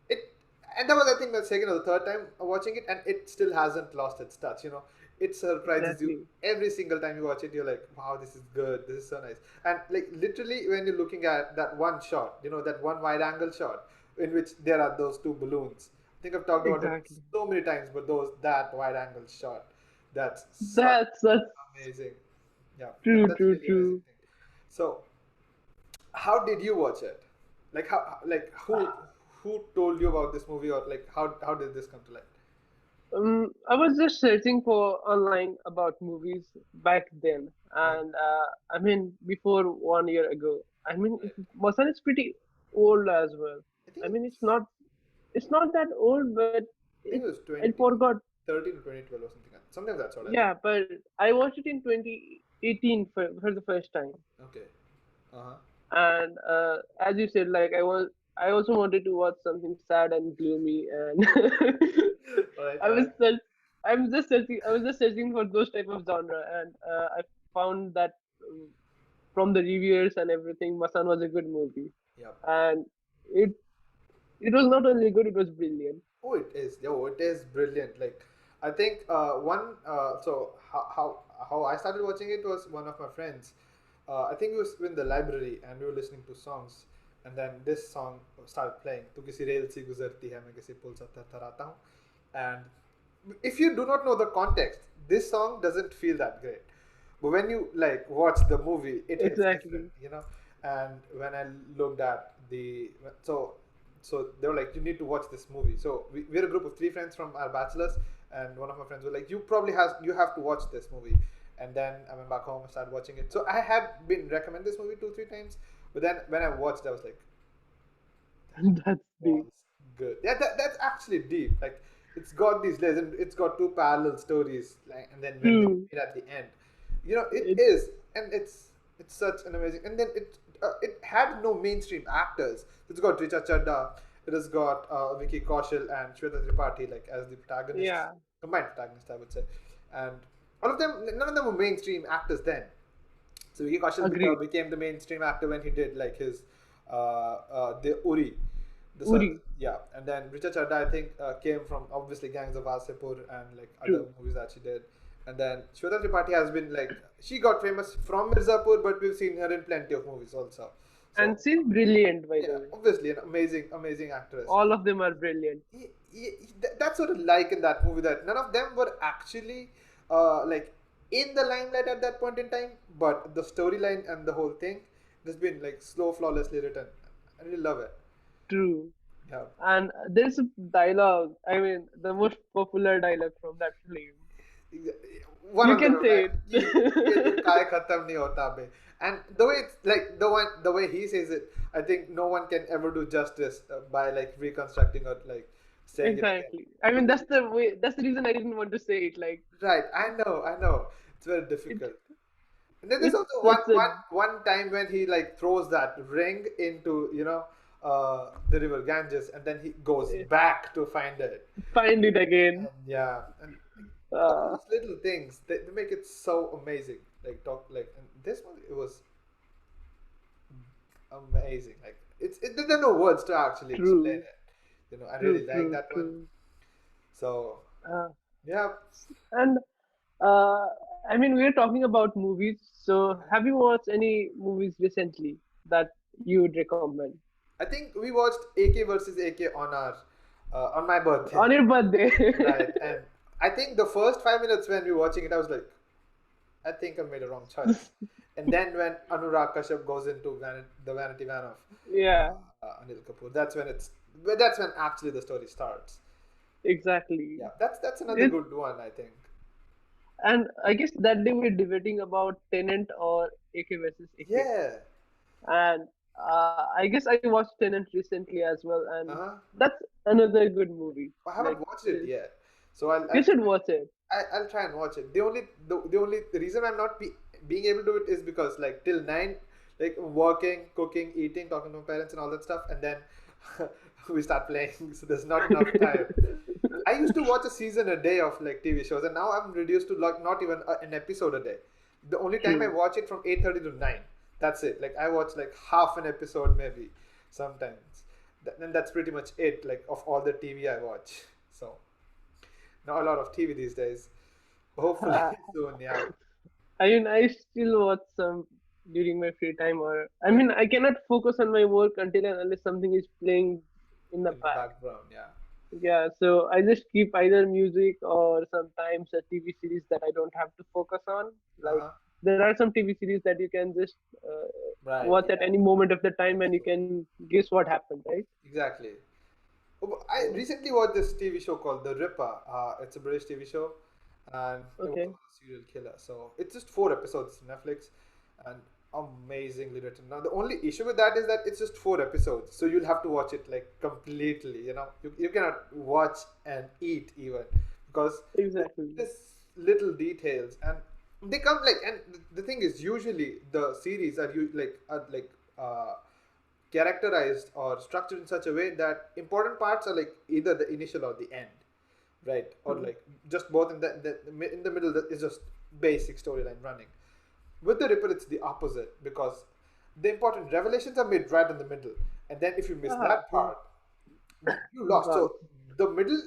Speaker 1: it, and that was, I think, the second or the third time watching it, and it still hasn't lost its touch. It surprises you
Speaker 2: Exactly.
Speaker 1: every single time you watch it. You're like, wow, this is good. This is so nice. And, like, literally when you're looking at that one shot, that one wide angle shot in which there are those two balloons. think I've talked about it
Speaker 2: exactly.
Speaker 1: so many times, but that wide angle shot, that's such
Speaker 2: That's
Speaker 1: amazing. Yeah,
Speaker 2: true,
Speaker 1: that's
Speaker 2: true,
Speaker 1: really amazing
Speaker 2: true.
Speaker 1: thing. So, how did you watch it? Like like who told you about this movie, or like how did this come to light?
Speaker 2: I was just searching for online about movies back then,
Speaker 1: Uh,
Speaker 2: and I mean, before 1 year ago. I mean,
Speaker 1: right.
Speaker 2: Masan is pretty old as well.
Speaker 1: I think
Speaker 2: I mean,
Speaker 1: it's
Speaker 2: it's not that old, but
Speaker 1: I think it was
Speaker 2: I forgot.
Speaker 1: 2013 or 2012 or something. Something of that sort, I think.
Speaker 2: Yeah, but I watched it in 2018 for the first time,
Speaker 1: Okay. Uh-huh.
Speaker 2: and as you said, like I also wanted to watch something sad and gloomy, and
Speaker 1: All right,
Speaker 2: I
Speaker 1: all
Speaker 2: was
Speaker 1: right.
Speaker 2: search, I was just searching for those type of genre, and I found that from the reviewers and everything, Masan was a good movie,
Speaker 1: Yep.
Speaker 2: and it it was not only good, it was brilliant.
Speaker 1: Oh, it is. Oh, it is brilliant. Like, I think one. So how I started watching it was one of my friends. I think we was in the library and we were listening to songs, and then this song started playing. "Tu kisi rail si guzarti hai, main kisi pul se tarata hu." And if you do not know the context, this song doesn't feel that great. But when you like watch the movie, it hits different,
Speaker 2: Exactly.
Speaker 1: you know. And when I looked at the so they were like, you need to watch this movie. So we're a group of three friends from our bachelors, and one of my friends were like, you have to watch this movie. And then I went back home and started watching it. So I had been recommended this movie 2 3 times, but then when I watched, I was like,
Speaker 2: That's
Speaker 1: was
Speaker 2: the
Speaker 1: good. Yeah, that's actually deep. Like it's got these layers, and it's got two parallel stories. Like, and then when they
Speaker 2: true.
Speaker 1: meet at the end, you know, it
Speaker 2: It
Speaker 1: is, and it's such an amazing. And then it had no mainstream actors. It's got Richa Chadda. It has got Vicky Kaushal and Shweta Tripathi like as the protagonists,
Speaker 2: yeah,
Speaker 1: combined protagonists, I would say, and all of them, none of them were mainstream actors then. So Vicky Kaushal
Speaker 2: agreed.
Speaker 1: became the mainstream actor when he did like his the Uri, the
Speaker 2: Uri,
Speaker 1: yeah, and then Richard Chadda I think came from obviously Gangs of Wasipur and like other
Speaker 2: true.
Speaker 1: movies that she did, and then Shweta Tripathi has been like she got famous from Mirzapur, but we've seen her in plenty of movies also. So
Speaker 2: And she's brilliant, by the
Speaker 1: yeah,
Speaker 2: way.
Speaker 1: obviously an amazing actress.
Speaker 2: All of them are brilliant.
Speaker 1: That's what I like in that movie, that none of them were actually like in the limelight at that point in time, but the storyline and the whole thing has been like slow, flawlessly written. I really love it.
Speaker 2: True.
Speaker 1: Yeah,
Speaker 2: And there's a dialogue. I mean, the most popular dialogue from that film.
Speaker 1: one
Speaker 2: You
Speaker 1: of them
Speaker 2: can
Speaker 1: was
Speaker 2: say
Speaker 1: like ये तो
Speaker 2: it.
Speaker 1: काय खत्म नहीं होता बे, and the way it's like the way he says it, I think no one can ever do justice by like reconstructing or like saying it again.
Speaker 2: Exactly. I mean, that's the way. That's the reason I didn't want to say it. Like,
Speaker 1: Right, I know. It's very
Speaker 2: it.
Speaker 1: difficult. And then there's
Speaker 2: It's
Speaker 1: also
Speaker 2: such a
Speaker 1: one time when he like throws that ring into, you know, the river Ganges, and then he goes back to find it.
Speaker 2: find it again.
Speaker 1: And yeah, and like, all
Speaker 2: Uh,
Speaker 1: those little things they make it so amazing. Like talk like, and this one it was amazing. Like there are no words to actually explain
Speaker 2: true.
Speaker 1: it. You know, I
Speaker 2: True.
Speaker 1: really like
Speaker 2: True.
Speaker 1: that one.
Speaker 2: True.
Speaker 1: So
Speaker 2: Uh,
Speaker 1: yeah.
Speaker 2: and uh, I mean, we're talking about movies. So,
Speaker 1: Uh-huh.
Speaker 2: have you watched any movies recently that you would recommend
Speaker 1: I think we watched AK versus AK on our on my birthday,
Speaker 2: on your birthday?
Speaker 1: right? And I think the first 5 minutes when we were watching it, I was like, I think I made a wrong choice. And then when Anurag Kashyap goes into the Vanity Van of
Speaker 2: Yeah,
Speaker 1: Anil Kapoor, that's when actually the story starts.
Speaker 2: exactly.
Speaker 1: Yeah, that's another
Speaker 2: It
Speaker 1: good one, I think.
Speaker 2: and I guess that day we're debating about Tenant or AK versus AK,
Speaker 1: Yeah.
Speaker 2: and I guess I watched Tenant recently as well, and
Speaker 1: Uh-huh.
Speaker 2: that's another good movie.
Speaker 1: I
Speaker 2: Like,
Speaker 1: haven't watched it yet, so
Speaker 2: you should watch it.
Speaker 1: I'll try and watch it. The reason I'm not being able to do it is because like till 9, like working, cooking, eating, talking to my parents and all that stuff, and then we start playing. So there's not enough time. I used to watch a season a day of like TV shows, and now I'm reduced to like not even an episode a day. The only time I
Speaker 2: True.
Speaker 1: watch it from 8:30 to 9. That's it. Like I watch like half an episode maybe sometimes. And that's pretty much it. Like of all the TV I watch. So not a lot of TV these days. Hopefully
Speaker 2: Uh,
Speaker 1: soon, yeah.
Speaker 2: I mean, I still watch some during my free time, or I
Speaker 1: Right.
Speaker 2: mean, I cannot focus on my work until and unless something is playing in the
Speaker 1: In the
Speaker 2: back.
Speaker 1: background, yeah.
Speaker 2: Yeah, so I just keep either music or sometimes a TV series that I don't have to focus on. Like
Speaker 1: Uh-huh.
Speaker 2: there are some TV series that you can just
Speaker 1: Right.
Speaker 2: watch at
Speaker 1: Yeah.
Speaker 2: any moment of the time
Speaker 1: That's
Speaker 2: and you
Speaker 1: true.
Speaker 2: can guess what happened, right?
Speaker 1: Exactly. Oh, I
Speaker 2: So,
Speaker 1: recently watched this TV show called The Ripper. It's a British TV show, and it was
Speaker 2: okay.
Speaker 1: about a serial killer. So it's just 4 episodes, Netflix, and amazingly written. Now the only issue with that is that it's just 4 episodes, so you'll have to watch it like completely. You cannot watch and eat even because
Speaker 2: Exactly.
Speaker 1: this little details and they come like and the thing is usually the series are like characterized or structured in such a way that important parts are like either the initial or the end, right? Or
Speaker 2: True.
Speaker 1: like just both in the middle that is just basic storyline running. With the Ripper, it's the opposite because the important revelations are made right in the middle, and then if you miss
Speaker 2: Ah,
Speaker 1: that part, you lost.
Speaker 2: gone.
Speaker 1: So the middle,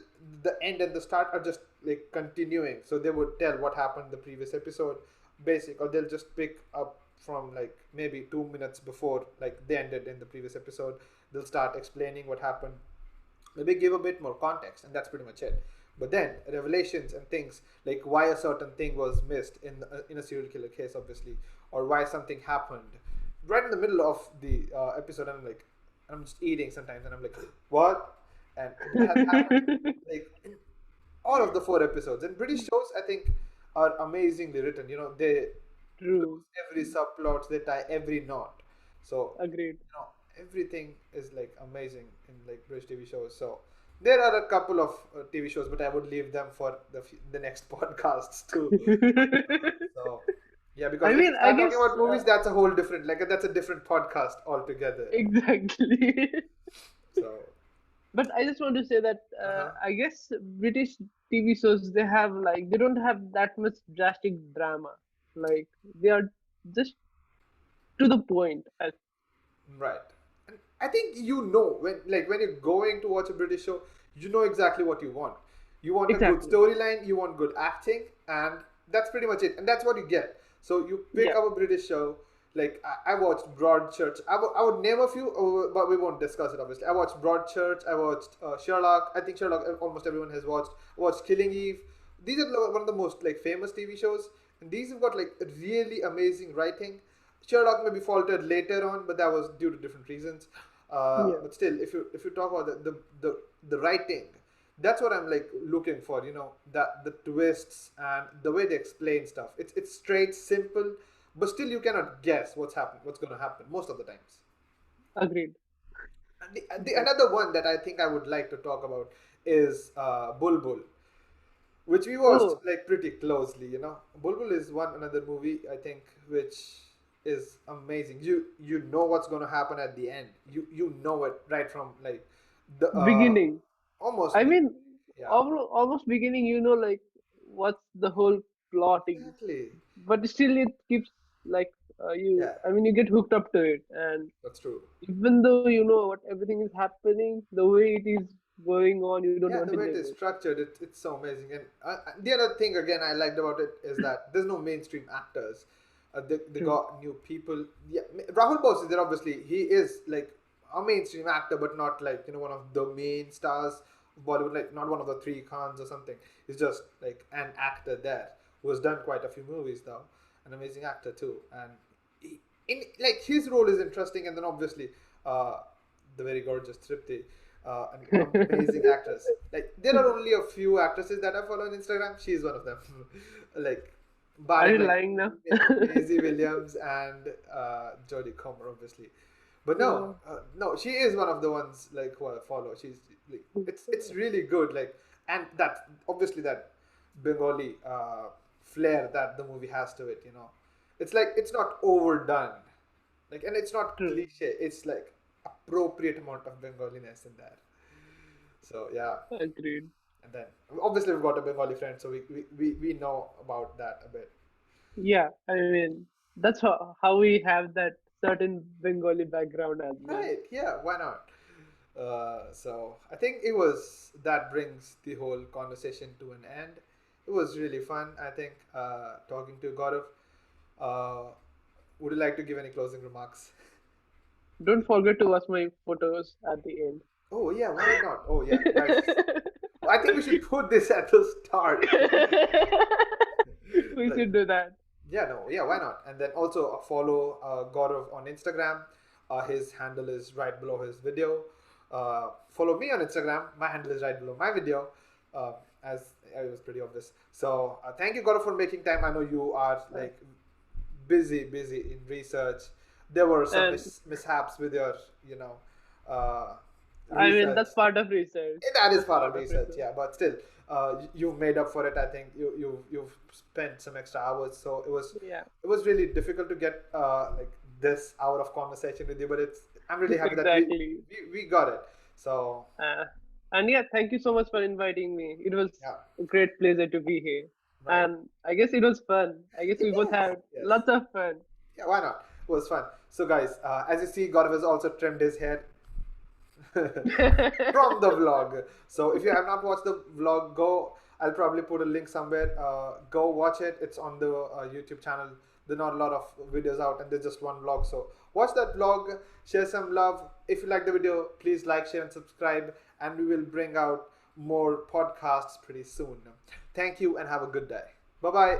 Speaker 1: the end, and the start are just like continuing. So they would tell what happened in the previous episode, basic, or they'll just pick up from like maybe 2 minutes before like they ended in the previous episode. They'll start explaining what happened, maybe give a bit more context, and that's pretty much it. But then revelations and things like why a certain thing was missed in a serial killer case, obviously, or why something happened right in the middle of the episode. And I'm like, I'm just eating sometimes, and I'm like, what? And that has happened like in all of the 4 episodes. And British shows, I think, are amazingly written. They
Speaker 2: True.
Speaker 1: close every subplot, they tie every knot. So
Speaker 2: Agreed.
Speaker 1: everything is like amazing in like British TV shows. So there are a couple of TV shows, but I would leave them for the next podcasts too. So yeah, because
Speaker 2: I
Speaker 1: if
Speaker 2: mean,
Speaker 1: we
Speaker 2: I
Speaker 1: start talking
Speaker 2: guess
Speaker 1: about movies, that's a whole different like that's a different podcast altogether.
Speaker 2: exactly.
Speaker 1: So
Speaker 2: But I just want to say that
Speaker 1: uh-huh.
Speaker 2: I guess British TV shows they have like they don't have that much drastic drama. Like they are just to the point.
Speaker 1: Right. And I think when you're going to watch a British show, you know exactly what you want. You want a good
Speaker 2: Exactly.
Speaker 1: storyline, you want good acting, and that's pretty much it. And that's what you get. So you pick
Speaker 2: Yeah.
Speaker 1: up a British show. Like I watched Broadchurch. I would name a few, but we won't discuss it obviously. I watched Broadchurch. I watched Sherlock. I think Sherlock almost everyone has watched. I watched Killing Eve. These are one of the most like famous TV shows, and these have got like really amazing writing. Sherlock maybe faltered later on, but that was due to different reasons.
Speaker 2: Yeah.
Speaker 1: But still, if you talk about the writing, that's what I'm like looking for. That the twists and the way they explain stuff. It's straight, simple, but still you cannot guess what's going to happen most of the times.
Speaker 2: Agreed.
Speaker 1: And the
Speaker 2: But
Speaker 1: another one that I think I would like to talk about is Bulbul, which we watched
Speaker 2: oh,
Speaker 1: like pretty closely. Bulbul is one another movie I think which is amazing. You know what's going to happen at the end. You know it right from like the
Speaker 2: beginning.
Speaker 1: almost
Speaker 2: I mean,
Speaker 1: yeah,
Speaker 2: almost beginning. You know, like what's the whole plotting,
Speaker 1: exactly,
Speaker 2: but still it keeps like you.
Speaker 1: yeah,
Speaker 2: I mean, you get hooked up to it, and
Speaker 1: that's true.
Speaker 2: even though you know what everything is happening, the way it is going on, you don't
Speaker 1: Yeah,
Speaker 2: want
Speaker 1: the
Speaker 2: to
Speaker 1: way it
Speaker 2: leave
Speaker 1: is
Speaker 2: it.
Speaker 1: structured, it's so amazing. And the other thing again I liked about it is that there's no mainstream actors. They
Speaker 2: True.
Speaker 1: got new people. Yeah, Rahul Bose is there. Obviously, he is like a mainstream actor, but not like one of the main stars of Bollywood. Like not one of the three Khans or something. He's just like an actor there who has done quite a few movies though. An amazing actor too, and like his role is interesting. And then obviously, uh, the very gorgeous Tripti, an amazing actress. Like there are only a few actresses that I follow on Instagram. She's one of them. like
Speaker 2: Are
Speaker 1: barring
Speaker 2: you
Speaker 1: like
Speaker 2: lying now?
Speaker 1: Maisie Williams and Jodie Comer, obviously. But no,
Speaker 2: Uh,
Speaker 1: no, she is one of the ones like who I follow. She's like, it's really good. Like, and that obviously that Bengali flair that the movie has to it. It's like it's not overdone. Like, and it's not
Speaker 2: True.
Speaker 1: cliche. It's like appropriate amount of Bengaliness in there. So yeah,
Speaker 2: Agreed.
Speaker 1: and then obviously we've got a Bengali friend, so we know about that a bit.
Speaker 2: Yeah, I mean that's how we have that certain Bengali background as well.
Speaker 1: Right? Yeah. Why not? So I think it was that brings the whole conversation to an end. It was really fun. I think talking to Gaurav. Uh, would you like to give any closing remarks?
Speaker 2: Don't forget to watch my photos at the end.
Speaker 1: Oh yeah, why not? Oh yeah, guys. I think we should put this at the start.
Speaker 2: We
Speaker 1: Like,
Speaker 2: should do that.
Speaker 1: yeah, no, yeah, why not? And then also follow Gaurav on Instagram. His handle is right below his video. Follow me on Instagram. My handle is right below my video. Uh, as it was pretty obvious. So thank you, Gaurav, for making time. I know you are
Speaker 2: Uh,
Speaker 1: like busy in research. There were some
Speaker 2: And
Speaker 1: mishaps with your, you know, uh,
Speaker 2: I mean,
Speaker 1: research.
Speaker 2: that's part of research.
Speaker 1: That is
Speaker 2: That's
Speaker 1: part of
Speaker 2: part of
Speaker 1: research,
Speaker 2: research.
Speaker 1: yeah. But still, you've made up for it. I think you've spent some extra hours, so
Speaker 2: Yeah,
Speaker 1: it was really difficult to get like this hour of conversation with you. But it's I'm really happy that
Speaker 2: exactly.
Speaker 1: we got it. So
Speaker 2: Uh, and yeah, thank you so much for inviting me. It was
Speaker 1: yeah,
Speaker 2: a great pleasure to be here.
Speaker 1: right.
Speaker 2: And I guess it was fun. I guess we both
Speaker 1: Yes,
Speaker 2: had
Speaker 1: yes.
Speaker 2: lots of fun.
Speaker 1: Yeah, why not? It was fun. So guys, as you see, Gaurav has also trimmed his hair from the vlog. So if you have not watched the vlog, go. I'll probably put a link somewhere. Go watch it. It's on the YouTube channel. There are not a lot of videos out, and there's just one vlog. So watch that vlog. Share some love. If you like the video, please like, share, and subscribe. And we will bring out more podcasts pretty soon. Thank you, and have a good day. Bye bye.